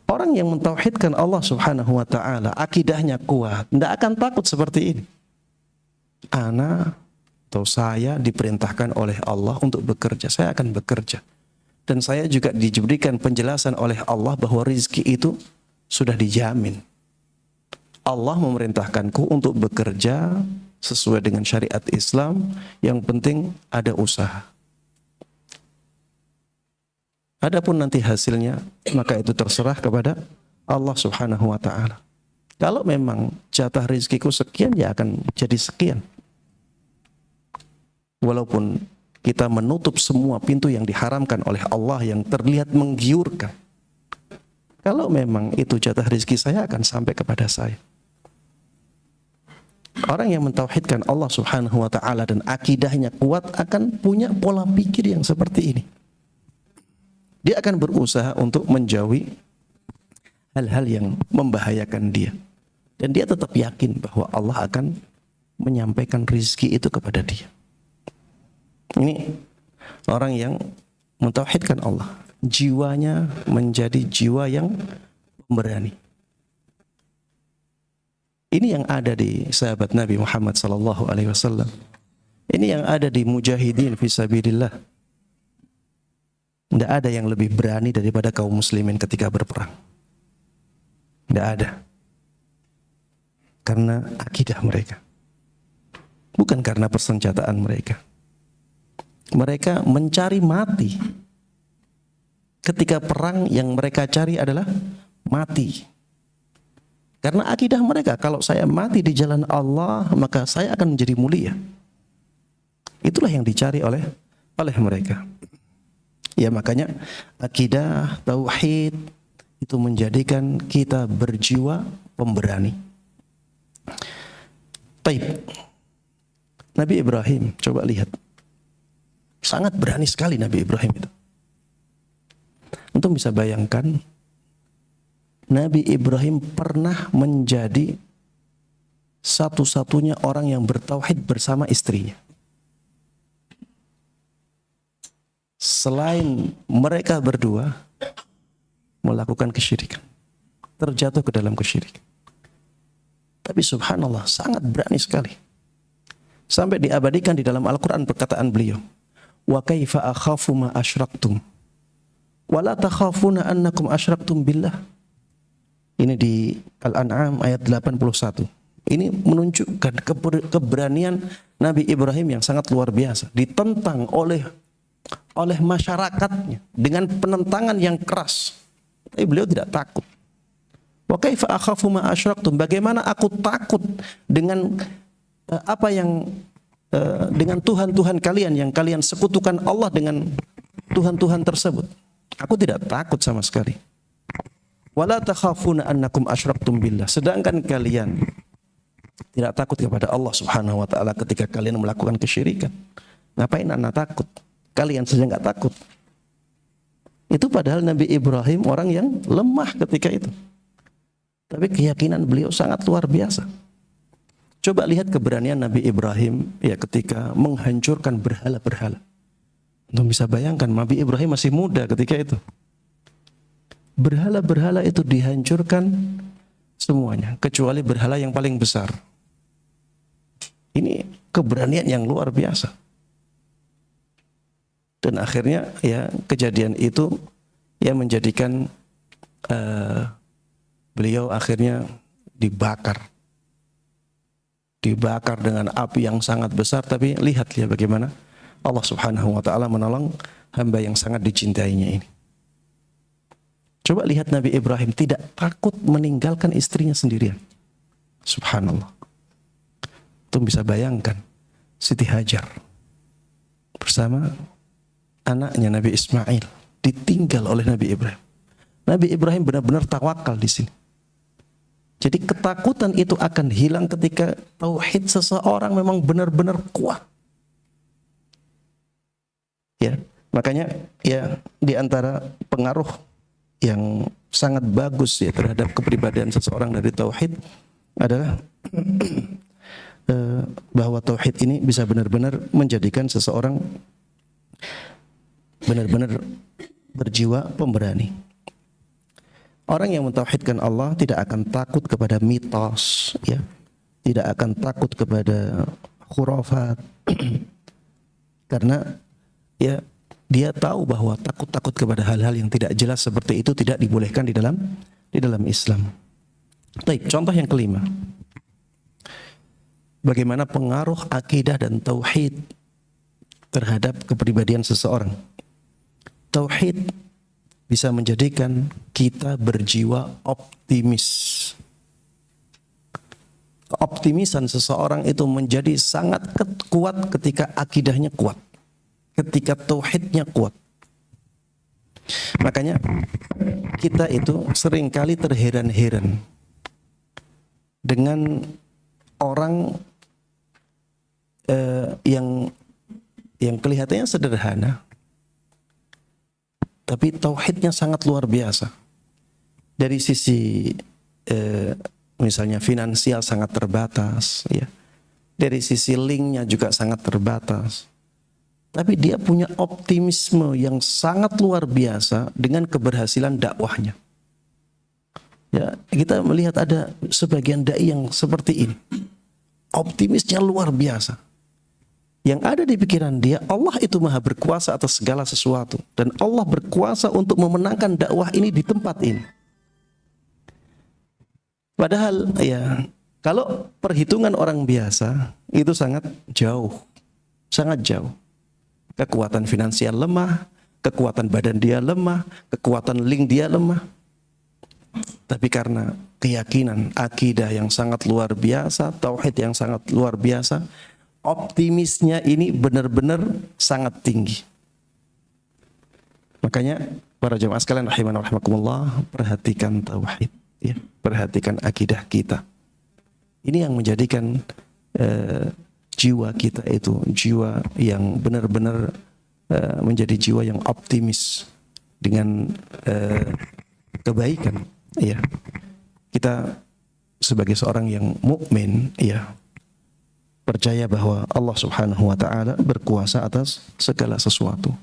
Orang yang mentauhidkan Allah Subhanahu wa ta'ala, akidahnya kuat, tidak akan takut seperti ini. Ana atau saya diperintahkan oleh Allah untuk bekerja, saya akan bekerja. Dan saya juga diberikan penjelasan oleh Allah bahwa rizki itu sudah dijamin. Allah memerintahkanku untuk bekerja sesuai dengan syariat Islam, yang penting ada usaha. Adapun nanti hasilnya, maka itu terserah kepada Allah Subhanahu wa ta'ala. Kalau memang jatah rizkiku sekian, ya akan jadi sekian. Walaupun kita menutup semua pintu yang diharamkan oleh Allah yang terlihat menggiurkan. Kalau memang itu jatah rizki saya, akan sampai kepada saya. Orang yang mentauhidkan Allah Subhanahu wa ta'ala dan akidahnya kuat akan punya pola pikir yang seperti ini. Dia akan berusaha untuk menjauhi hal-hal yang membahayakan dia. Dan dia tetap yakin bahwa Allah akan menyampaikan rizki itu kepada dia. Ini orang yang mentauhidkan Allah, jiwanya menjadi jiwa yang pemberani. Ini yang ada di sahabat Nabi Muhammad sallallahu alaihi wasallam. Ini yang ada di mujahidin fisabilillah. Tidak ada yang lebih berani daripada kaum muslimin ketika berperang. Tidak ada. Karena akidah mereka. Bukan karena persenjataan mereka. Mereka mencari mati. Ketika perang yang mereka cari adalah mati. Karena akidah mereka, kalau saya mati di jalan Allah, maka saya akan menjadi mulia. Itulah yang dicari oleh mereka. Ya, makanya akidah tauhid itu menjadikan kita berjiwa pemberani. Taib. Nabi Ibrahim, coba lihat. Sangat berani sekali Nabi Ibrahim itu. Untuk bisa bayangkan, Nabi Ibrahim pernah menjadi satu-satunya orang yang bertauhid bersama istrinya. Selain mereka berdua melakukan kesyirikan, terjatuh ke dalam kesyirikan. Tapi subhanallah, sangat berani sekali. Sampai diabadikan di dalam Al-Quran perkataan beliau, wa kaifa akhafu ma asyraktum wa la takhafuna annakum asyraktum billah. Ini di Al-An'am ayat 81. Ini menunjukkan keberanian Nabi Ibrahim yang sangat luar biasa. Ditentang oleh masyarakatnya dengan penentangan yang keras. Tapi beliau tidak takut. Wa kaifa akhafu ma asyraktum. Bagaimana aku takut dengan apa yang dengan Tuhan-Tuhan kalian yang kalian sekutukan Allah dengan Tuhan-Tuhan tersebut. Aku tidak takut sama sekali. Wala takhafuna annakum asyraktum billah. Sedangkan kalian tidak takut kepada Allah Subhanahu wa taala ketika kalian melakukan kesyirikan. Ngapain anda takut? Kalian saja enggak takut. Itu padahal Nabi Ibrahim orang yang lemah ketika itu. Tapi keyakinan beliau sangat luar biasa. Coba lihat keberanian Nabi Ibrahim ya ketika menghancurkan berhala-berhala. Untuk bisa bayangkan Nabi Ibrahim masih muda ketika itu. Berhala-berhala itu dihancurkan semuanya, kecuali berhala yang paling besar. Ini keberanian yang luar biasa. Dan akhirnya ya kejadian itu ya menjadikan beliau akhirnya dibakar dengan api yang sangat besar. Tapi lihat ya bagaimana Allah Subhanahu wa taala menolong hamba yang sangat dicintainya ini. Coba lihat Nabi Ibrahim tidak takut meninggalkan istrinya sendirian. Subhanallah. Itu bisa bayangkan Siti Hajar bersama anaknya Nabi Ismail ditinggal oleh Nabi Ibrahim. Nabi Ibrahim benar-benar tawakal di sini. Jadi ketakutan itu akan hilang ketika tauhid seseorang memang benar-benar kuat. Ya, makanya ya di antara pengaruh yang sangat bagus ya terhadap kepribadian seseorang dari tauhid adalah bahwa tauhid ini bisa benar-benar menjadikan seseorang benar-benar berjiwa pemberani. Orang yang mentauhidkan Allah tidak akan takut kepada mitos, ya, tidak akan takut kepada khurafat, karena ya dia tahu bahwa takut-takut kepada hal-hal yang tidak jelas seperti itu tidak dibolehkan di dalam Islam. Baik, contoh yang kelima. Bagaimana pengaruh akidah dan tauhid terhadap kepribadian seseorang. Tauhid bisa menjadikan kita berjiwa optimis. Keoptimisan seseorang itu menjadi sangat kuat ketika akidahnya kuat. Ketika tauhidnya kuat. Makanya kita itu seringkali terheran-heran dengan orang yang kelihatannya sederhana, tapi tauhidnya sangat luar biasa. Dari sisi misalnya finansial sangat terbatas, ya. Dari sisi linknya juga sangat terbatas. tapi dia punya optimisme yang sangat luar biasa dengan keberhasilan dakwahnya. Ya, kita melihat ada sebagian dai yang seperti ini. Optimisnya luar biasa. Yang ada di pikiran dia, Allah itu maha berkuasa atas segala sesuatu. Dan Allah berkuasa untuk memenangkan dakwah ini di tempat ini. Padahal ya, kalau perhitungan orang biasa itu sangat jauh. Sangat jauh. Kekuatan finansial lemah, kekuatan badan dia lemah, kekuatan link dia lemah. Tapi karena keyakinan, akidah yang sangat luar biasa, tauhid yang sangat luar biasa, optimisnya ini benar-benar sangat tinggi. Makanya para jemaah sekalian rahimana rahimakumullah, perhatikan tauhid, ya, perhatikan akidah kita. Ini yang menjadikan jiwa kita itu jiwa yang benar-benar menjadi jiwa yang optimis dengan kebaikan. Ya, kita sebagai seorang yang mukmin, ya, percaya bahwa Allah Subhanahu wa taala berkuasa atas segala sesuatu.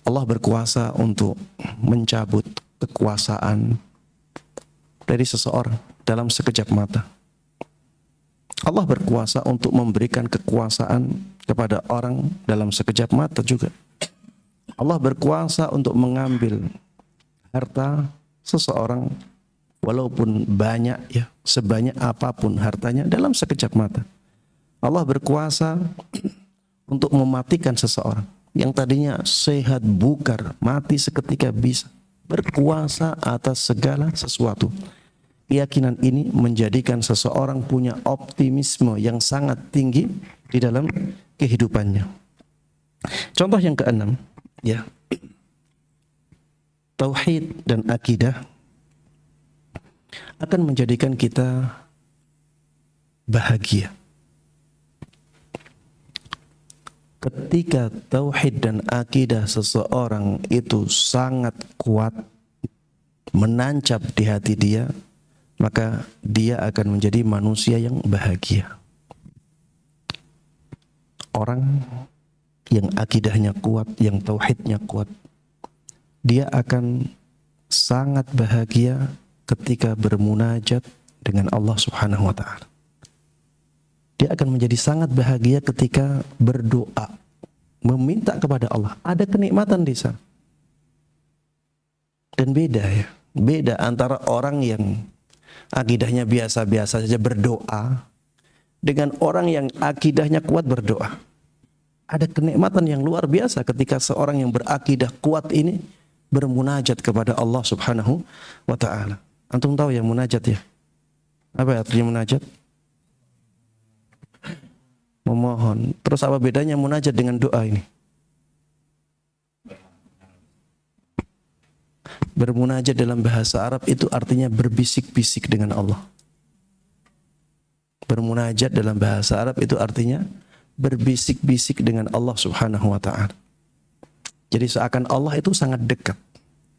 Allah berkuasa untuk mencabut kekuasaan dari seseorang dalam sekejap mata. Allah berkuasa untuk memberikan kekuasaan kepada orang dalam sekejap mata juga. Allah berkuasa untuk mengambil harta seseorang walaupun banyak, ya, sebanyak apapun hartanya dalam sekejap mata. Allah berkuasa untuk mematikan seseorang yang tadinya sehat bugar, mati seketika bisa. Berkuasa atas segala sesuatu. Keyakinan ini menjadikan seseorang punya optimisme yang sangat tinggi di dalam kehidupannya. Contoh yang keenam, ya, tauhid dan akidah akan menjadikan kita bahagia. Ketika tauhid dan akidah seseorang itu sangat kuat, menancap di hati dia, maka dia akan menjadi manusia yang bahagia. Orang yang akidahnya kuat, yang tauhidnya kuat, dia akan sangat bahagia ketika bermunajat dengan Allah Subhanahu wa taala. Dia akan menjadi sangat bahagia ketika berdoa, meminta kepada Allah. Ada kenikmatan di sana. Dan beda, ya. Beda antara orang yang akidahnya biasa-biasa saja berdoa dengan orang yang akidahnya kuat berdoa. Ada kenikmatan yang luar biasa ketika seorang yang berakidah kuat ini bermunajat kepada Allah Subhanahu wa taala. Antum tahu ya munajat, ya? Apa artinya munajat? Memohon. Terus apa bedanya munajat dengan doa ini? Bermunajat dalam bahasa Arab itu artinya berbisik-bisik dengan Allah. Bermunajat dalam bahasa Arab itu artinya berbisik-bisik dengan Allah Subhanahu wa taala. Jadi seakan Allah itu sangat dekat.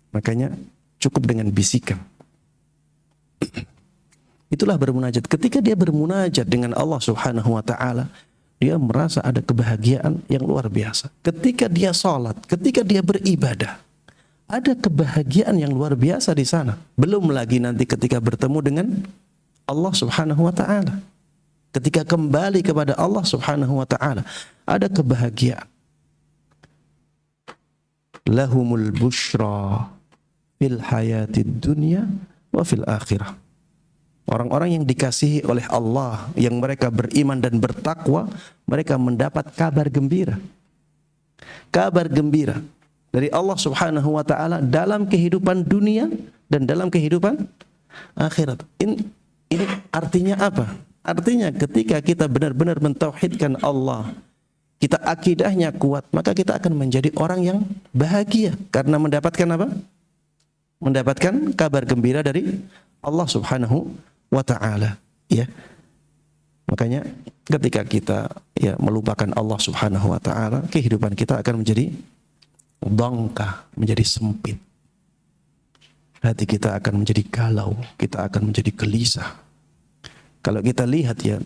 Makanya cukup dengan bisikan. Itulah bermunajat. Ketika dia bermunajat dengan Allah Subhanahu wa taala, dia merasa ada kebahagiaan yang luar biasa. Ketika dia sholat, ketika dia beribadah, ada kebahagiaan yang luar biasa di sana. Belum lagi nanti ketika bertemu dengan Allah Subhanahu wa taala. Ketika kembali kepada Allah Subhanahu wa taala, ada kebahagiaan. Lahumul busyra fil hayatid dunya wa fil akhirah. Orang-orang yang dikasihi oleh Allah, yang mereka beriman dan bertakwa, mereka mendapat kabar gembira. Kabar gembira dari Allah Subhanahu wa taala dalam kehidupan dunia dan dalam kehidupan akhirat. Ini artinya apa? Artinya ketika kita benar-benar mentauhidkan Allah, kita akidahnya kuat, maka kita akan menjadi orang yang bahagia karena mendapatkan apa? Mendapatkan kabar gembira dari Allah Subhanahu wa taala, ya. Makanya ketika kita, ya, melupakan Allah Subhanahu wa taala, kehidupan kita akan menjadi dongkah, menjadi sempit. Hati kita akan menjadi galau, kita akan menjadi gelisah. Kalau kita lihat, ya,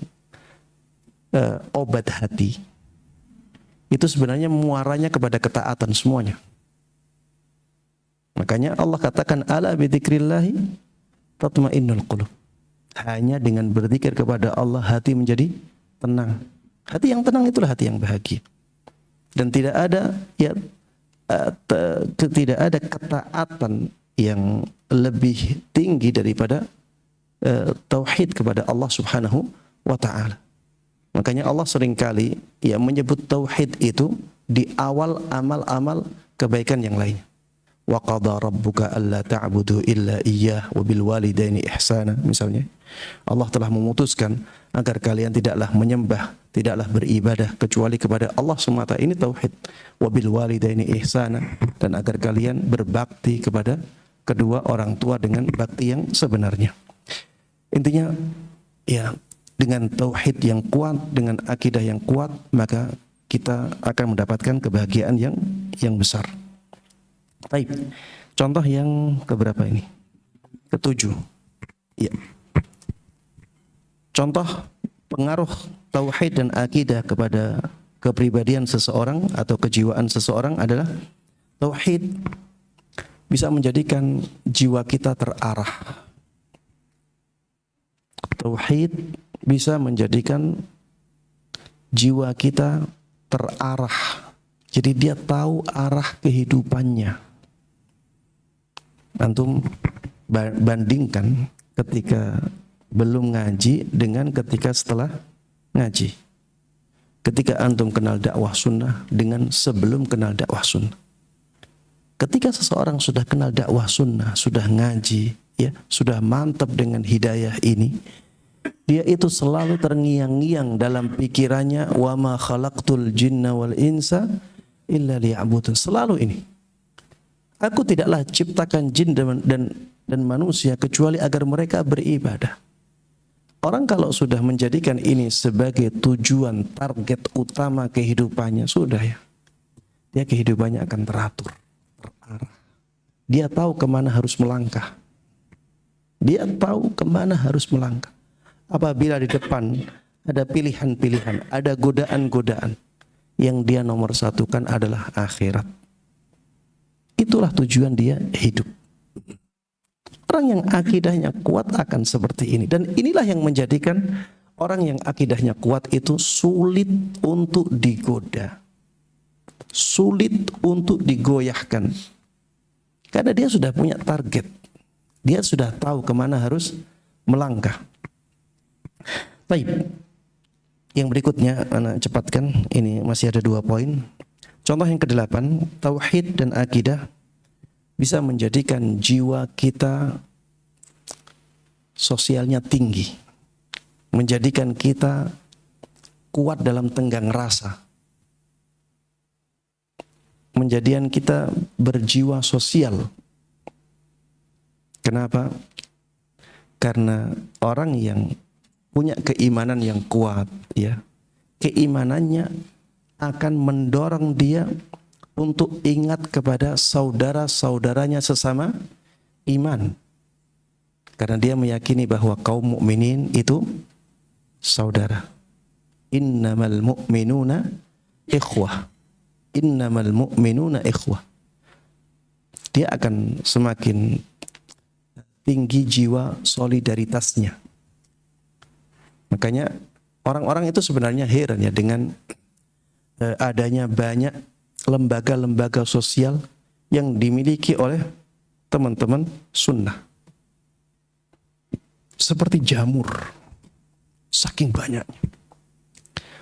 obat hati, itu sebenarnya muaranya kepada ketaatan semuanya. Makanya Allah katakan ala bidzikrillahi tatmainnul qulub. Hanya dengan berzikir kepada Allah hati menjadi tenang. Hati yang tenang itulah hati yang bahagia. Dan tidak ada tidak ada ketaatan yang lebih tinggi daripada tauhid kepada Allah Subhanahu wa taala. Makanya Allah seringkali menyebut tauhid itu di awal amal-amal kebaikan yang lainnya. Wa qada rabbuka alla ta'budu illa iyyah wa bil walidaini ihsana, misalnya. Allah telah memutuskan agar kalian tidaklah menyembah, tidaklah beribadah kecuali kepada Allah semata. Ini tauhid. Wa bil walidaini ihsana, dan agar kalian berbakti kepada kedua orang tua dengan bakti yang sebenarnya. Intinya dengan tauhid yang kuat, dengan akidah yang kuat, maka kita akan mendapatkan kebahagiaan yang besar. Baik. Contoh yang keberapa ini? Ketujuh. Ya. Contoh pengaruh tauhid dan akidah kepada kepribadian seseorang atau kejiwaan seseorang adalah tauhid bisa menjadikan jiwa kita terarah. Tauhid bisa menjadikan jiwa kita terarah. Jadi dia tahu arah kehidupannya. Antum bandingkan ketika belum ngaji dengan ketika setelah ngaji. Ketika antum kenal dakwah sunnah dengan sebelum kenal dakwah sunnah. Ketika seseorang sudah kenal dakwah sunnah, sudah ngaji, sudah mantap dengan hidayah ini, dia itu selalu terngiang-ngiang dalam pikirannya, wa ma khalaqtul jinna wal insa illa liya'budun. Selalu ini. Aku tidaklah ciptakan jin dan manusia kecuali agar mereka beribadah. Orang kalau sudah menjadikan ini sebagai tujuan, target utama kehidupannya, sudah ya. Dia kehidupannya akan teratur, terarah. Dia tahu kemana harus melangkah. Dia tahu kemana harus melangkah. Apabila di depan ada pilihan-pilihan, ada godaan-godaan, yang dia nomor satukan adalah akhirat. Itulah tujuan dia hidup. Orang yang akidahnya kuat akan seperti ini. Dan inilah yang menjadikan orang yang akidahnya kuat itu sulit untuk digoda. Sulit untuk digoyahkan. Karena dia sudah punya target. Dia sudah tahu kemana harus melangkah. Baik. Yang berikutnya, anak cepatkan. Ini masih ada 2 poin. Contoh yang ke-8, tauhid dan akidah bisa menjadikan jiwa kita sosialnya tinggi. Menjadikan kita kuat dalam tenggang rasa. Menjadikan kita berjiwa sosial. Kenapa? Karena orang yang punya keimanan yang kuat, keimanannya akan mendorong dia untuk ingat kepada saudara-saudaranya sesama iman. Karena dia meyakini bahwa kaum mukminin itu saudara. Innamal mu'minuna ikhwah. Innamal mu'minuna ikhwah. Dia akan semakin tinggi jiwa solidaritasnya. Makanya orang-orang itu sebenarnya heran ya dengan adanya banyak lembaga-lembaga sosial yang dimiliki oleh teman-teman sunnah. Seperti jamur. Saking banyaknya.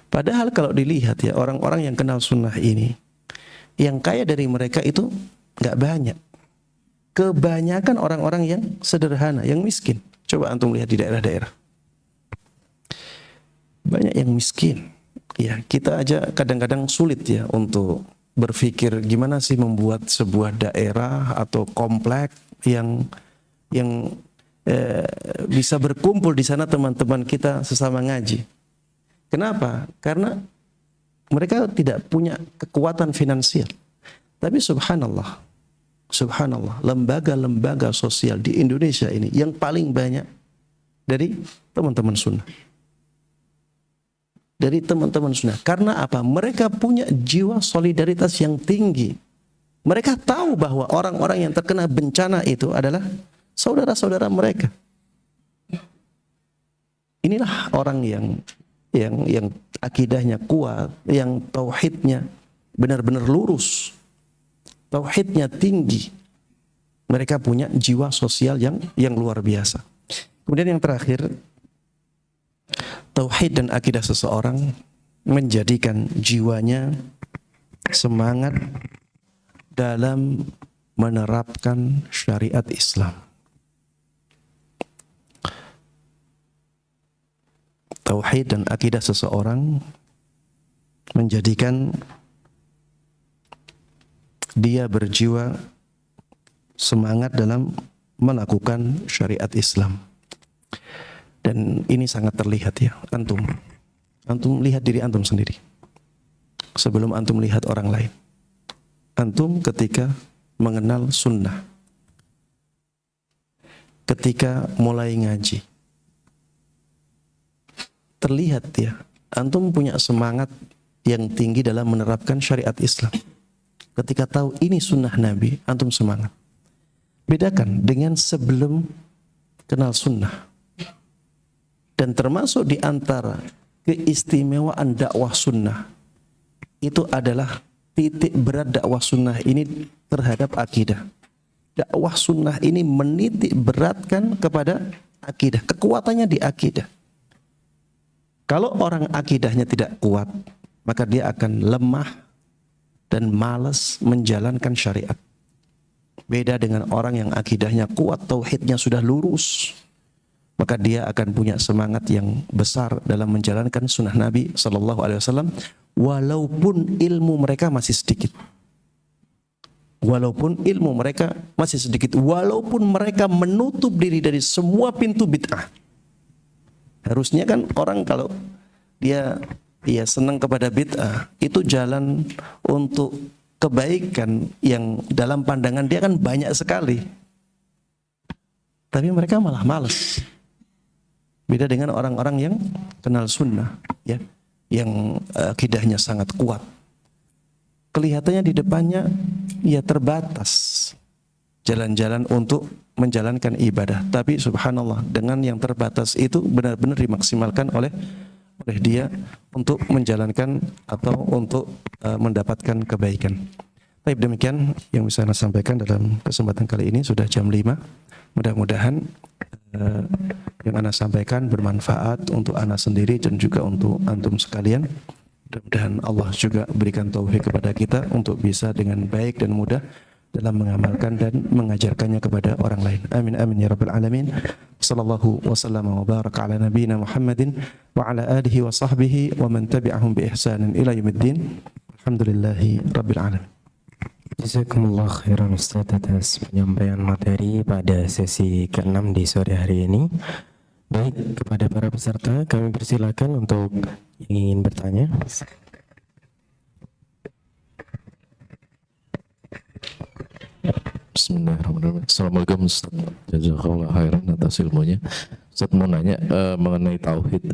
Padahal kalau dilihat ya, orang-orang yang kenal sunnah ini, yang kaya dari mereka itu gak banyak. Kebanyakan orang-orang yang sederhana, yang miskin. Coba antum lihat di daerah-daerah. Banyak yang miskin. Ya, kita aja kadang-kadang sulit ya untuk berpikir gimana sih membuat sebuah daerah atau komplek yang bisa berkumpul di sana teman-teman kita sesama ngaji. Kenapa? Karena mereka tidak punya kekuatan finansial. Tapi subhanallah, lembaga-lembaga sosial di Indonesia ini yang paling banyak dari teman-teman sunnah. dari teman-teman sunnah. Karena apa? Mereka punya jiwa solidaritas yang tinggi. Mereka tahu bahwa orang-orang yang terkena bencana itu adalah saudara-saudara mereka. Inilah orang yang akidahnya kuat, yang tauhidnya benar-benar lurus, tauhidnya tinggi. Mereka punya jiwa sosial yang luar biasa. Kemudian yang terakhir, tauhid dan akidah seseorang menjadikan jiwanya semangat dalam menerapkan syariat Islam. Tauhid dan akidah seseorang menjadikan dia berjiwa semangat dalam melakukan syariat Islam. Dan ini sangat terlihat ya, antum lihat diri antum sendiri sebelum antum lihat orang lain. Antum ketika mengenal sunnah, ketika mulai ngaji, terlihat ya, antum punya semangat yang tinggi dalam menerapkan syariat Islam. Ketika tahu ini sunnah Nabi, antum semangat. Bedakan dengan sebelum kenal sunnah. Dan termasuk di antara keistimewaan dakwah sunnah itu adalah titik berat dakwah sunnah ini terhadap akidah. Dakwah sunnah ini menitik beratkan kepada akidah. Kekuatannya di akidah. Kalau orang akidahnya tidak kuat, maka dia akan lemah dan malas menjalankan syariat. Beda dengan orang yang akidahnya kuat, tauhidnya sudah lurus, maka dia akan punya semangat yang besar dalam menjalankan sunnah Nabi SAW, walaupun ilmu mereka masih sedikit. Walaupun ilmu mereka masih sedikit, walaupun mereka menutup diri dari semua pintu bid'ah. Harusnya kan orang kalau dia senang kepada bid'ah, itu jalan untuk kebaikan yang dalam pandangan dia kan banyak sekali. Tapi mereka malah malas. Beda dengan orang-orang yang kenal sunnah, ya, yang akidahnya sangat kuat. Kelihatannya di depannya ya terbatas jalan-jalan untuk menjalankan ibadah, tapi subhanallah dengan yang terbatas itu benar-benar dimaksimalkan oleh dia untuk menjalankan atau untuk mendapatkan kebaikan. Baik, demikian yang bisa saya sampaikan dalam kesempatan kali ini. Sudah jam 5. Mudah-mudahan yang Ana sampaikan bermanfaat untuk Ana sendiri dan juga untuk antum sekalian. Mudah-mudahan Allah juga berikan taufik kepada kita untuk bisa dengan baik dan mudah dalam mengamalkan dan mengajarkannya kepada orang lain. Amin amin ya rabbal alamin. Sallallahu wasallam wa baraka ala nabiyyina Muhammadin wa ala alihi wa sahbihi wa man tabi'ahum bi ihsanin ila yaumiddin. Alhamdulillahi rabbil alamin. Jazakumullah khairan Ustaz atas penyampaian materi pada sesi ke-6 di sore hari ini. Baik, kepada para peserta kami persilakan untuk yang ingin bertanya. Bismillahirrahmanirrahim. Assalamualaikum Ustaz. Jazakallah khairan atas ilmunya. Ustaz mau nanya mengenai tauhid.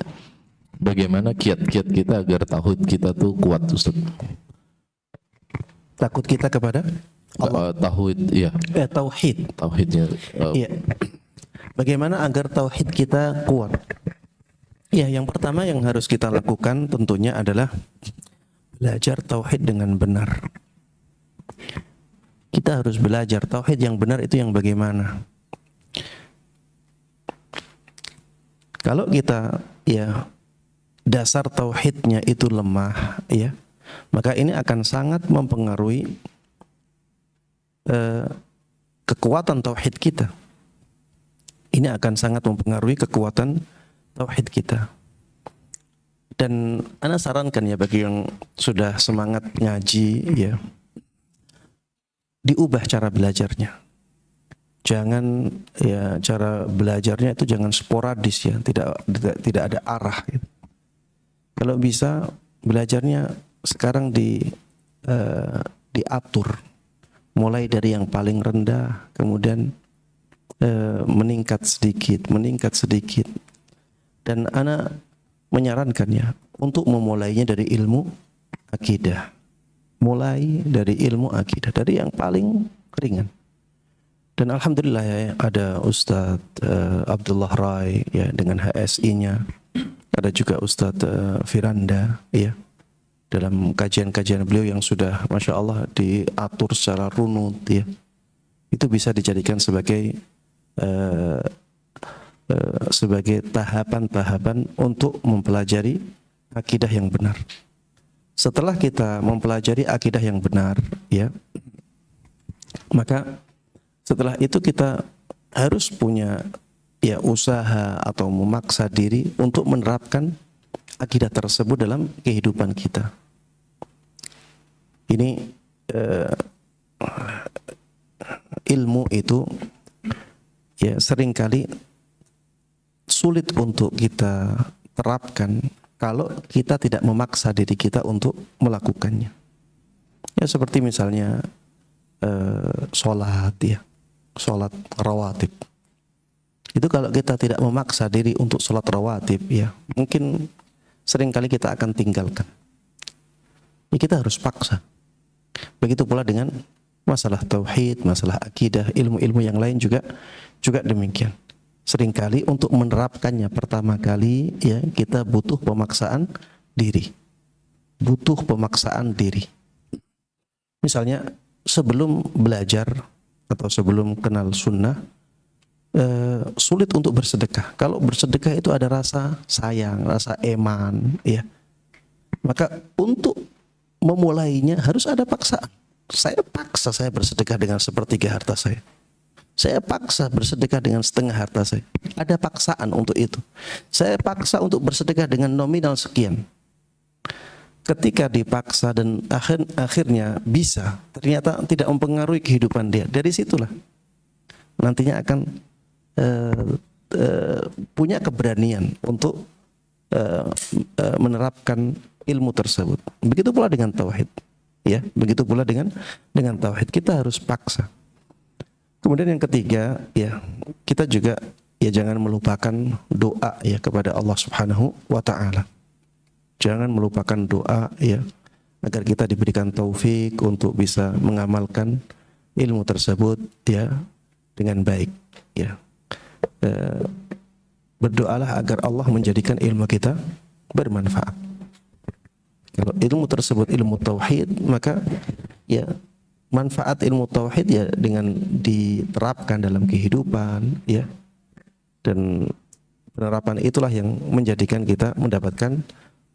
Bagaimana kiat-kiat kita agar tauhid kita tuh kuat, Ustaz? Takut kita kepada Allah. Tauhid, iya. Tauhid. Tauhidnya. Iya. Bagaimana agar tauhid kita kuat? Ya, yang pertama yang harus kita lakukan tentunya adalah belajar tauhid dengan benar. Kita harus belajar tauhid yang benar itu yang bagaimana. Kalau kita ya dasar tauhidnya itu lemah, ya, maka ini akan sangat mempengaruhi kekuatan tauhid kita. Ini akan sangat mempengaruhi kekuatan tauhid kita. Dan ana sarankan ya bagi yang sudah semangat ngaji, ya, diubah cara belajarnya. Jangan ya cara belajarnya itu jangan sporadis ya, tidak ada arah gitu. Kalau bisa belajarnya sekarang diatur, mulai dari yang paling rendah, kemudian meningkat sedikit, dan ana menyarankannya untuk memulainya dari ilmu akidah. Mulai dari ilmu akidah, dari yang paling ringan. Dan alhamdulillah ya, ada Ustadz Abdullah Rai ya dengan HSI-nya. Ada juga Ustadz Firanda ya, dalam kajian-kajian beliau yang sudah Masya Allah diatur secara runut ya. Itu bisa dijadikan sebagai sebagai tahapan-tahapan untuk mempelajari akidah yang benar. Setelah kita mempelajari akidah yang benar ya, maka setelah itu kita harus punya ya usaha atau memaksa diri untuk menerapkan akidah tersebut dalam kehidupan kita. Ini ilmu itu ya seringkali sulit untuk kita terapkan kalau kita tidak memaksa diri kita untuk melakukannya. Ya seperti misalnya sholat ya, sholat rawatib. Itu kalau kita tidak memaksa diri untuk sholat rawatib ya, mungkin seringkali kita akan tinggalkan. Ya, kita harus paksa. Begitu pula dengan masalah tauhid, masalah akidah, ilmu-ilmu yang lain juga demikian. Seringkali untuk menerapkannya pertama kali ya kita butuh pemaksaan diri. Butuh pemaksaan diri. Misalnya sebelum belajar atau sebelum kenal sunnah sulit untuk bersedekah. Kalau bersedekah itu ada rasa sayang, rasa eman ya. Maka untuk memulainya harus ada paksaan. Saya paksa saya bersedekah dengan sepertiga harta saya. Saya paksa bersedekah dengan setengah harta saya. Ada paksaan untuk itu. Saya paksa untuk bersedekah dengan nominal sekian. Ketika dipaksa dan akhirnya bisa, ternyata tidak mempengaruhi kehidupan dia. Dari situlah nantinya akan punya keberanian untuk menerapkan ilmu tersebut. Begitu pula dengan tauhid. Ya, begitu pula dengan tauhid kita harus paksa. Kemudian yang ketiga, ya kita juga ya jangan melupakan doa ya kepada Allah Subhanahu wa taala. Jangan melupakan doa ya agar kita diberikan taufik untuk bisa mengamalkan ilmu tersebut ya dengan baik ya. Berdoalah agar Allah menjadikan ilmu kita bermanfaat. Kalau ilmu tersebut ilmu tauhid, maka ya manfaat ilmu tauhid ya dengan diterapkan dalam kehidupan ya, dan penerapan itulah yang menjadikan kita mendapatkan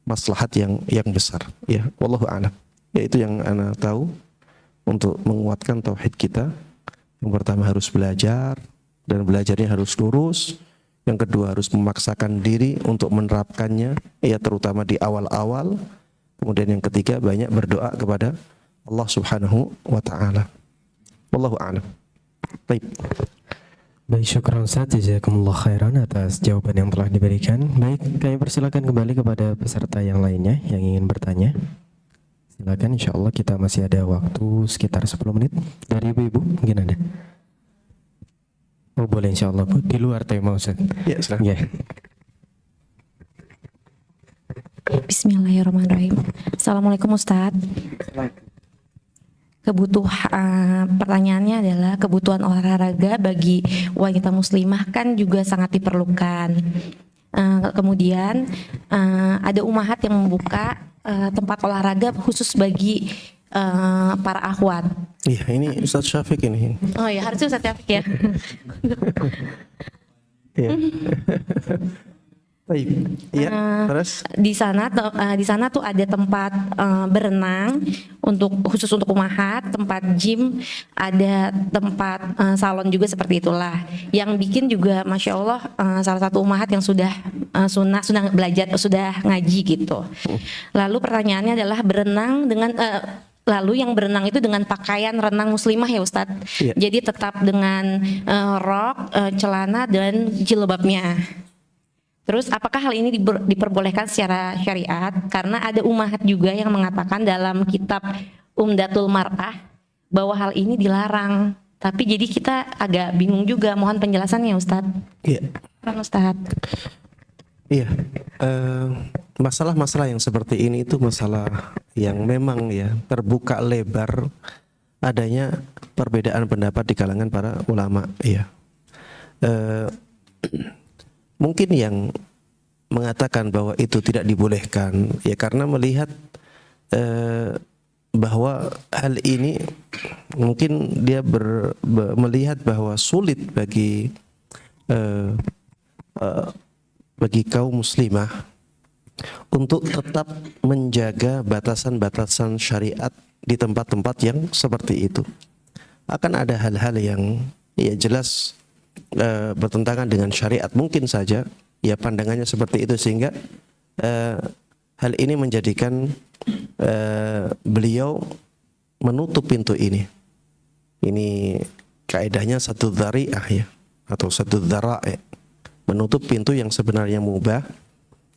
maslahat yang besar ya. Wallahu a'lam. Ya itu yang ana tahu untuk menguatkan tauhid kita. Yang pertama harus belajar dan belajarnya harus lurus. Yang kedua harus memaksakan diri untuk menerapkannya ya, terutama di awal-awal. Kemudian yang ketiga banyak berdoa kepada Allah Subhanahu wa taala. Wallahu a'lam. Baik. Baik, syukran Ustaz, jazakumullah khairan atas jawaban yang telah diberikan. Baik, kami persilakan kembali kepada peserta yang lainnya yang ingin bertanya. Silakan, insyaallah kita masih ada waktu sekitar 10 menit. Dari ibu-ibu mungkin ada. Oh boleh insyaallah Bu, di luar tema Ustaz. Ya, silakan. Ya. Bismillahirrahmanirrahim. Assalamualaikum Ustadz. Pertanyaannya adalah kebutuhan olahraga bagi wanita muslimah kan juga sangat diperlukan. Kemudian ada umahat yang membuka tempat olahraga khusus bagi para akhwat. Iya, ini Ustaz Syafiq ini. Oh ya, harusnya Ustadz Syafiq ya. Iya. Baik. Iya, terus Di sana tuh ada tempat berenang khusus untuk umahat, tempat gym, ada tempat salon juga seperti itulah. Yang bikin juga Masya Allah salah satu umahat yang sudah sudah belajar, sudah ngaji gitu. Lalu pertanyaannya adalah berenang dengan lalu yang berenang itu dengan pakaian renang muslimah ya Ustadz. Iya. Jadi tetap dengan rok, celana dan jilbabnya. Terus apakah hal ini diperbolehkan secara syariat? Karena ada umahat juga yang mengatakan dalam kitab Umdatul Mar'ah bahwa hal ini dilarang. Tapi jadi kita agak bingung juga, mohon penjelasannya Ustadz. iya. Ustadz. Iya. masalah-masalah yang seperti ini itu masalah yang memang ya terbuka lebar adanya perbedaan pendapat di kalangan para ulama ya. Mungkin yang mengatakan bahwa itu tidak dibolehkan ya karena melihat bahwa hal ini mungkin dia melihat bahwa sulit bagi kaum muslimah untuk tetap menjaga batasan-batasan syariat di tempat-tempat yang seperti itu. Akan ada hal-hal yang ya jelas bertentangan dengan syariat, mungkin saja ya pandangannya seperti itu sehingga hal ini menjadikan beliau menutup pintu ini. Ini kaidahnya satu dzari'ah ya atau satu dzara'i, menutup pintu yang sebenarnya mubah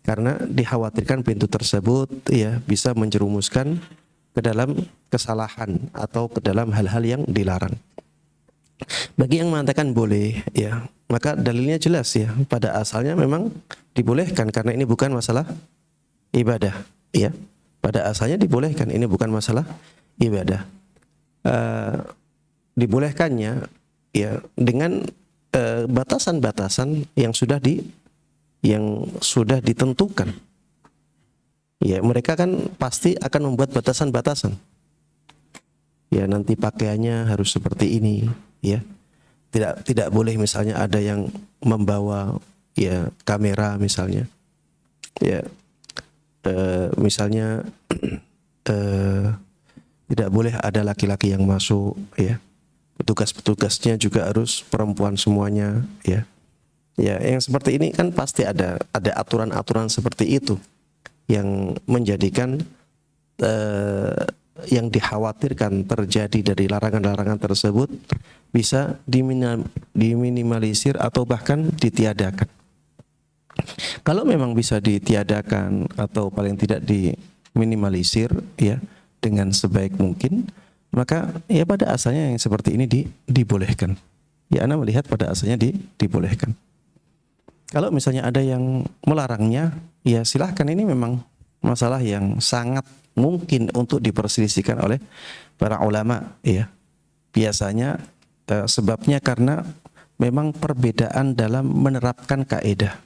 karena dikhawatirkan pintu tersebut ya bisa menjerumuskan ke dalam kesalahan atau ke dalam hal-hal yang dilarang. Bagi yang mengatakan boleh ya, maka dalilnya jelas ya, pada asalnya memang dibolehkan karena ini bukan masalah ibadah ya. Pada asalnya dibolehkan, ini bukan masalah ibadah. Dibolehkannya ya dengan batasan-batasan yang sudah ditentukan. Ya, mereka kan pasti akan membuat batasan-batasan. Ya, nanti pakaiannya harus seperti ini, ya. Tidak boleh misalnya ada yang membawa ya kamera misalnya. Ya. Misalnya tidak boleh ada laki-laki yang masuk ya. Petugas-petugasnya juga harus perempuan semuanya ya. Ya, yang seperti ini kan pasti ada aturan-aturan seperti itu yang menjadikan yang dikhawatirkan terjadi dari larangan-larangan tersebut bisa diminimalisir atau bahkan ditiadakan. Kalau memang bisa ditiadakan atau paling tidak diminimalisir ya dengan sebaik mungkin, maka ya pada asalnya yang seperti ini dibolehkan. Ya, Anda melihat pada asalnya dibolehkan. Kalau misalnya ada yang melarangnya, ya silahkan, ini memang masalah yang sangat mungkin untuk diperselisihkan oleh para ulama ya. Biasanya sebabnya karena memang perbedaan dalam menerapkan kaidah.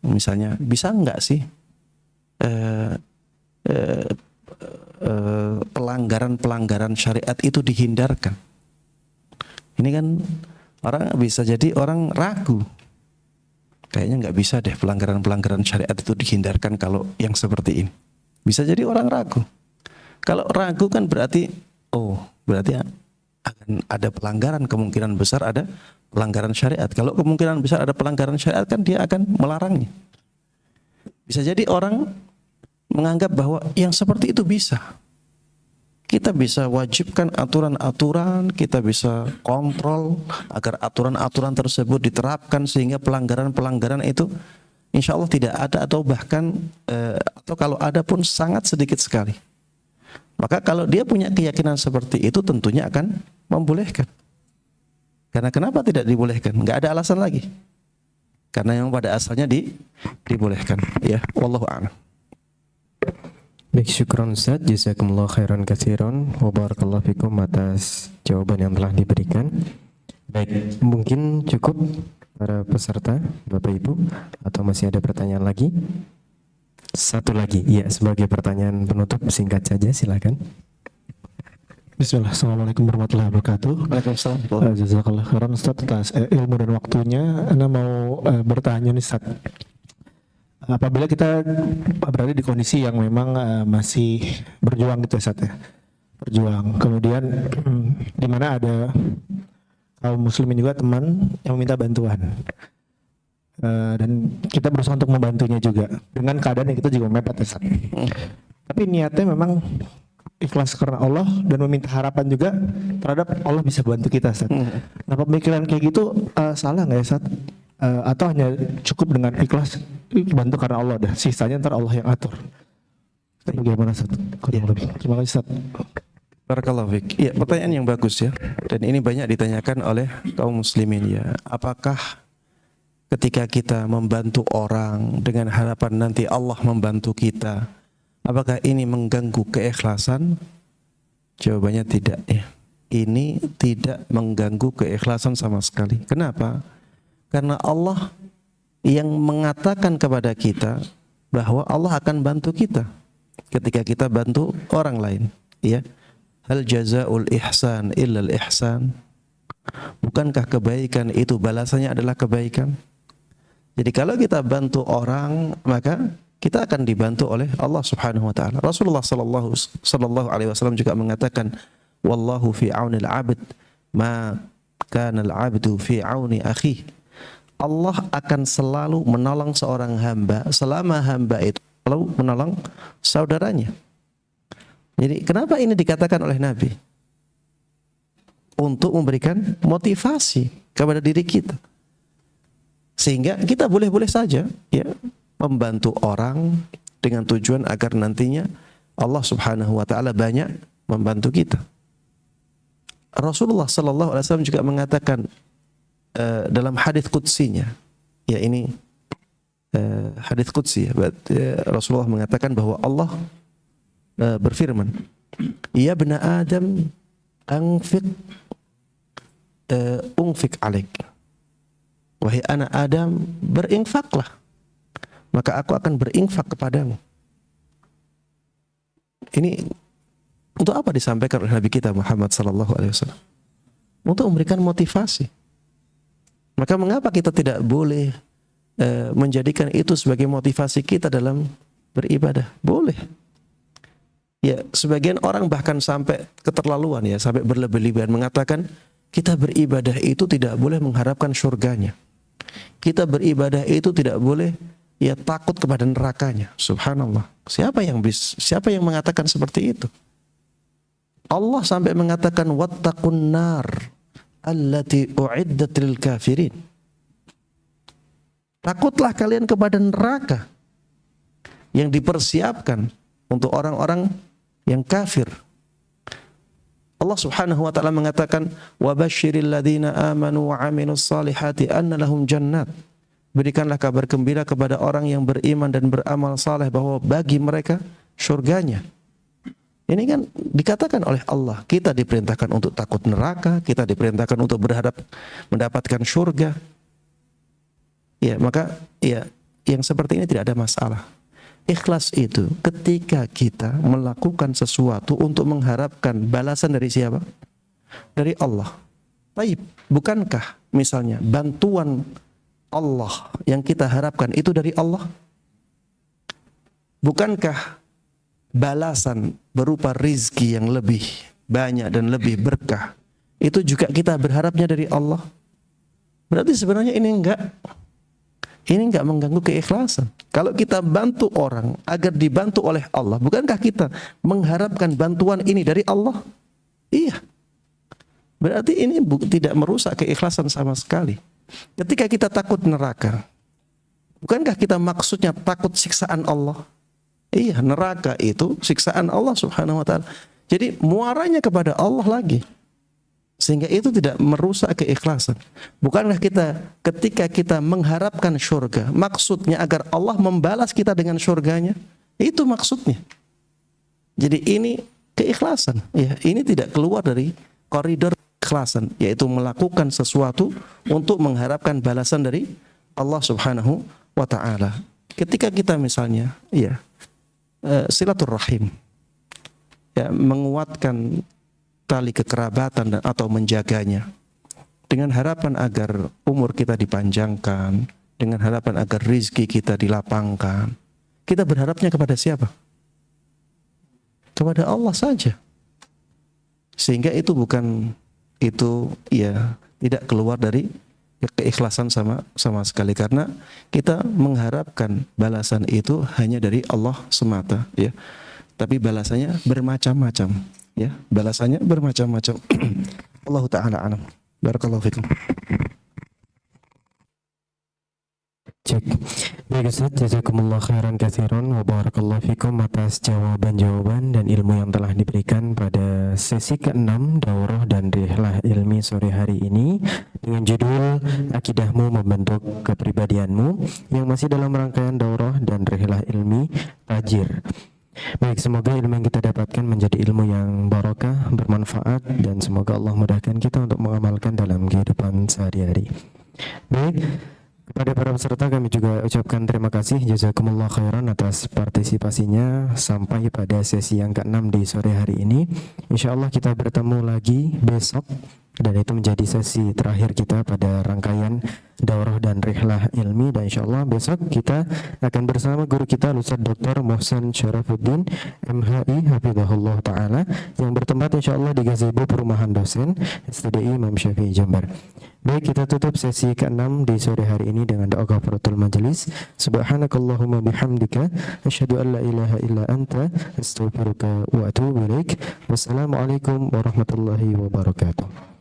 Misalnya, bisa enggak sih pelanggaran-pelanggaran syariat itu dihindarkan? Ini kan bisa jadi orang ragu. Kayaknya enggak bisa deh pelanggaran-pelanggaran syariat itu dihindarkan kalau yang seperti ini. Bisa jadi orang ragu. Kalau ragu kan berarti akan ada pelanggaran, kemungkinan besar ada pelanggaran syariat. Kalau kemungkinan besar ada pelanggaran syariat kan dia akan melarangnya. Bisa jadi orang menganggap bahwa yang seperti itu bisa. Kita bisa wajibkan aturan-aturan, kita bisa kontrol agar aturan-aturan tersebut diterapkan sehingga pelanggaran-pelanggaran itu insya Allah tidak ada atau bahkan atau kalau ada pun sangat sedikit sekali. Maka kalau dia punya keyakinan seperti itu tentunya akan membolehkan. Karena kenapa tidak dibolehkan? Enggak ada alasan lagi. Karena yang pada asalnya dibolehkan. Ya, wallahu a'lam. Baik, syukron Ustaz, jazakumullah khairan katsiran wa barakallahu fikum atas jawaban yang telah diberikan. Baik, mungkin cukup para peserta, Bapak Ibu, atau masih ada pertanyaan lagi? Satu lagi, ya, sebagai pertanyaan penutup singkat saja, silakan. Bismillah, Assalamualaikum warahmatullahi wabarakatuh. Waalaikumsalam. Jazakallah khairan Ustaz atas ilmu dan waktunya. Ana mau bertanya nih Ustaz. Apabila kita berada di kondisi yang memang masih berjuang gitu Ustaz ya. Berjuang. Kemudian di mana ada kaum muslimin juga teman yang meminta bantuan. Dan kita berusaha untuk membantunya juga dengan keadaan yang kita juga mepet Ustaz. Tapi niatnya memang ikhlas karena Allah dan meminta harapan juga terhadap Allah bisa bantu kita Ustaz. Nah, pemikiran kayak gitu salah nggak ya Ustaz? Atau hanya cukup dengan ikhlas bantu karena Allah dah, sisanya ntar Allah yang atur. Bagaimana Ustaz? Terima kasih Ustaz. Barakallahu fiik. Ya, pertanyaan yang bagus ya. Dan ini banyak ditanyakan oleh kaum muslimin ya. Apakah ketika kita membantu orang dengan harapan nanti Allah membantu kita, apakah ini mengganggu keikhlasan? Jawabannya tidak ya. Ini tidak mengganggu keikhlasan sama sekali. Kenapa? Karena Allah yang mengatakan kepada kita bahwa Allah akan bantu kita ketika kita bantu orang lain, ya. Hal jazaul ihsan illal ihsan. Bukankah kebaikan itu balasannya adalah kebaikan? Jadi kalau kita bantu orang, maka kita akan dibantu oleh Allah Subhanahu wa taala. Rasulullah sallallahu alaihi wasallam juga mengatakan, wallahu fi aunil 'abd ma kana al-'abdu fi auni akhihi. Allah akan selalu menolong seorang hamba selama hamba itu selalu menolong saudaranya. Jadi kenapa ini dikatakan oleh Nabi? Untuk memberikan motivasi kepada diri kita. Sehingga kita boleh-boleh saja ya membantu orang dengan tujuan agar nantinya Allah Subhanahu wa taala banyak membantu kita. Rasulullah sallallahu alaihi wasallam juga mengatakan dalam hadis qudsinya, ya ini hadis qudsi ya, Rasulullah mengatakan bahwa Allah berfirman, ya bani Adam unfik alaik, wahai anak Adam berinfaklah, maka aku akan berinfak kepadamu. Ini untuk apa disampaikan oleh Nabi kita Muhammad sallallahu alaihi wasallam? Untuk memberikan motivasi. Maka mengapa kita tidak boleh menjadikan itu sebagai motivasi kita dalam beribadah? Boleh. Ya, sebagian orang bahkan sampai keterlaluan ya, sampai berlebih-lebihan mengatakan kita beribadah itu tidak boleh mengharapkan surganya. Kita beribadah itu tidak boleh ya takut kepada nerakanya. Subhanallah. Siapa yang mengatakan seperti itu? Allah sampai mengatakan wattaqun nar allati u'iddat lil kafirin. Takutlah kalian kepada neraka yang dipersiapkan untuk orang-orang yang kafir. Allah Subhanahu wa taala mengatakan wa basyiril ladzina amanu wa 'amilus salihati anna lahum jannat. Berikanlah kabar gembira kepada orang yang beriman dan beramal saleh bahwa bagi mereka surganya. Ini kan dikatakan oleh Allah, kita diperintahkan untuk takut neraka, kita diperintahkan untuk berharap mendapatkan surga. Ya, maka ya yang seperti ini tidak ada masalah. Ikhlas itu ketika kita melakukan sesuatu untuk mengharapkan balasan dari siapa? Dari Allah. Baik, bukankah misalnya bantuan Allah yang kita harapkan itu dari Allah? Bukankah balasan berupa rizki yang lebih banyak dan lebih berkah itu juga kita berharapnya dari Allah? Berarti sebenarnya ini enggak mengganggu keikhlasan. Kalau kita bantu orang agar dibantu oleh Allah, bukankah kita mengharapkan bantuan ini dari Allah? Iya. Berarti ini tidak merusak keikhlasan sama sekali. Ketika kita takut neraka, bukankah kita maksudnya takut siksaan Allah? Iya, neraka itu siksaan Allah Subhanahu wa taala. Jadi muaranya kepada Allah lagi. Sehingga itu tidak merusak keikhlasan. Bukankah kita ketika kita mengharapkan surga, maksudnya agar Allah membalas kita dengan surganya? Itu maksudnya. Jadi ini keikhlasan. Ya, ini tidak keluar dari koridor keikhlasan, yaitu melakukan sesuatu untuk mengharapkan balasan dari Allah Subhanahu wa taala. Ketika kita misalnya silaturrahim, ya, menguatkan tali kekerabatan atau menjaganya dengan harapan agar umur kita dipanjangkan, dengan harapan agar rizki kita dilapangkan, kita berharapnya kepada siapa? Kepada Allah saja. Sehingga itu tidak keluar dari keikhlasan sama sekali, karena kita mengharapkan balasan itu hanya dari Allah semata, ya. Tapi balasannya bermacam-macam, ya. Balasannya bermacam-macam. Allah taala alam. Barakallahu fikum. Cek. Baik, Baik Ustaz, jazakumullah khairan katsiran wa barakallahu fikum atas jawaban-jawaban dan ilmu yang telah diberikan pada sesi ke-6 daurah dan rihlah ilmi sore hari ini dengan judul Akidahmu Membentuk Kepribadianmu yang masih dalam rangkaian daurah dan rihlah ilmi Tajir. Baik, semoga ilmu yang kita dapatkan menjadi ilmu yang barokah, bermanfaat, dan semoga Allah mudahkan kita untuk mengamalkan dalam kehidupan sehari-hari. Baik, kepada para peserta kami juga ucapkan terima kasih jazakumullah khairan atas partisipasinya sampai pada sesi yang ke-6 di sore hari ini. Insyaallah kita bertemu lagi besok dan itu menjadi sesi terakhir kita pada rangkaian daurah dan rihlah ilmi, dan insyaallah besok kita akan bersama guru kita Ustaz Dr. Muhsin Syarafuddin MHI hafizahullah taala yang bertempat insyaallah di gazebo perumahan dosen STDI Imam Syafi'i Jember. Baik, kita tutup sesi ke-6 di sore hari ini dengan doa kafaratul majelis. Subhanakallahumma bihamdika asyhadu an la ilaha illa anta astaghfiruka wa atubu ilaik. Wassalamualaikum warahmatullahi wabarakatuh.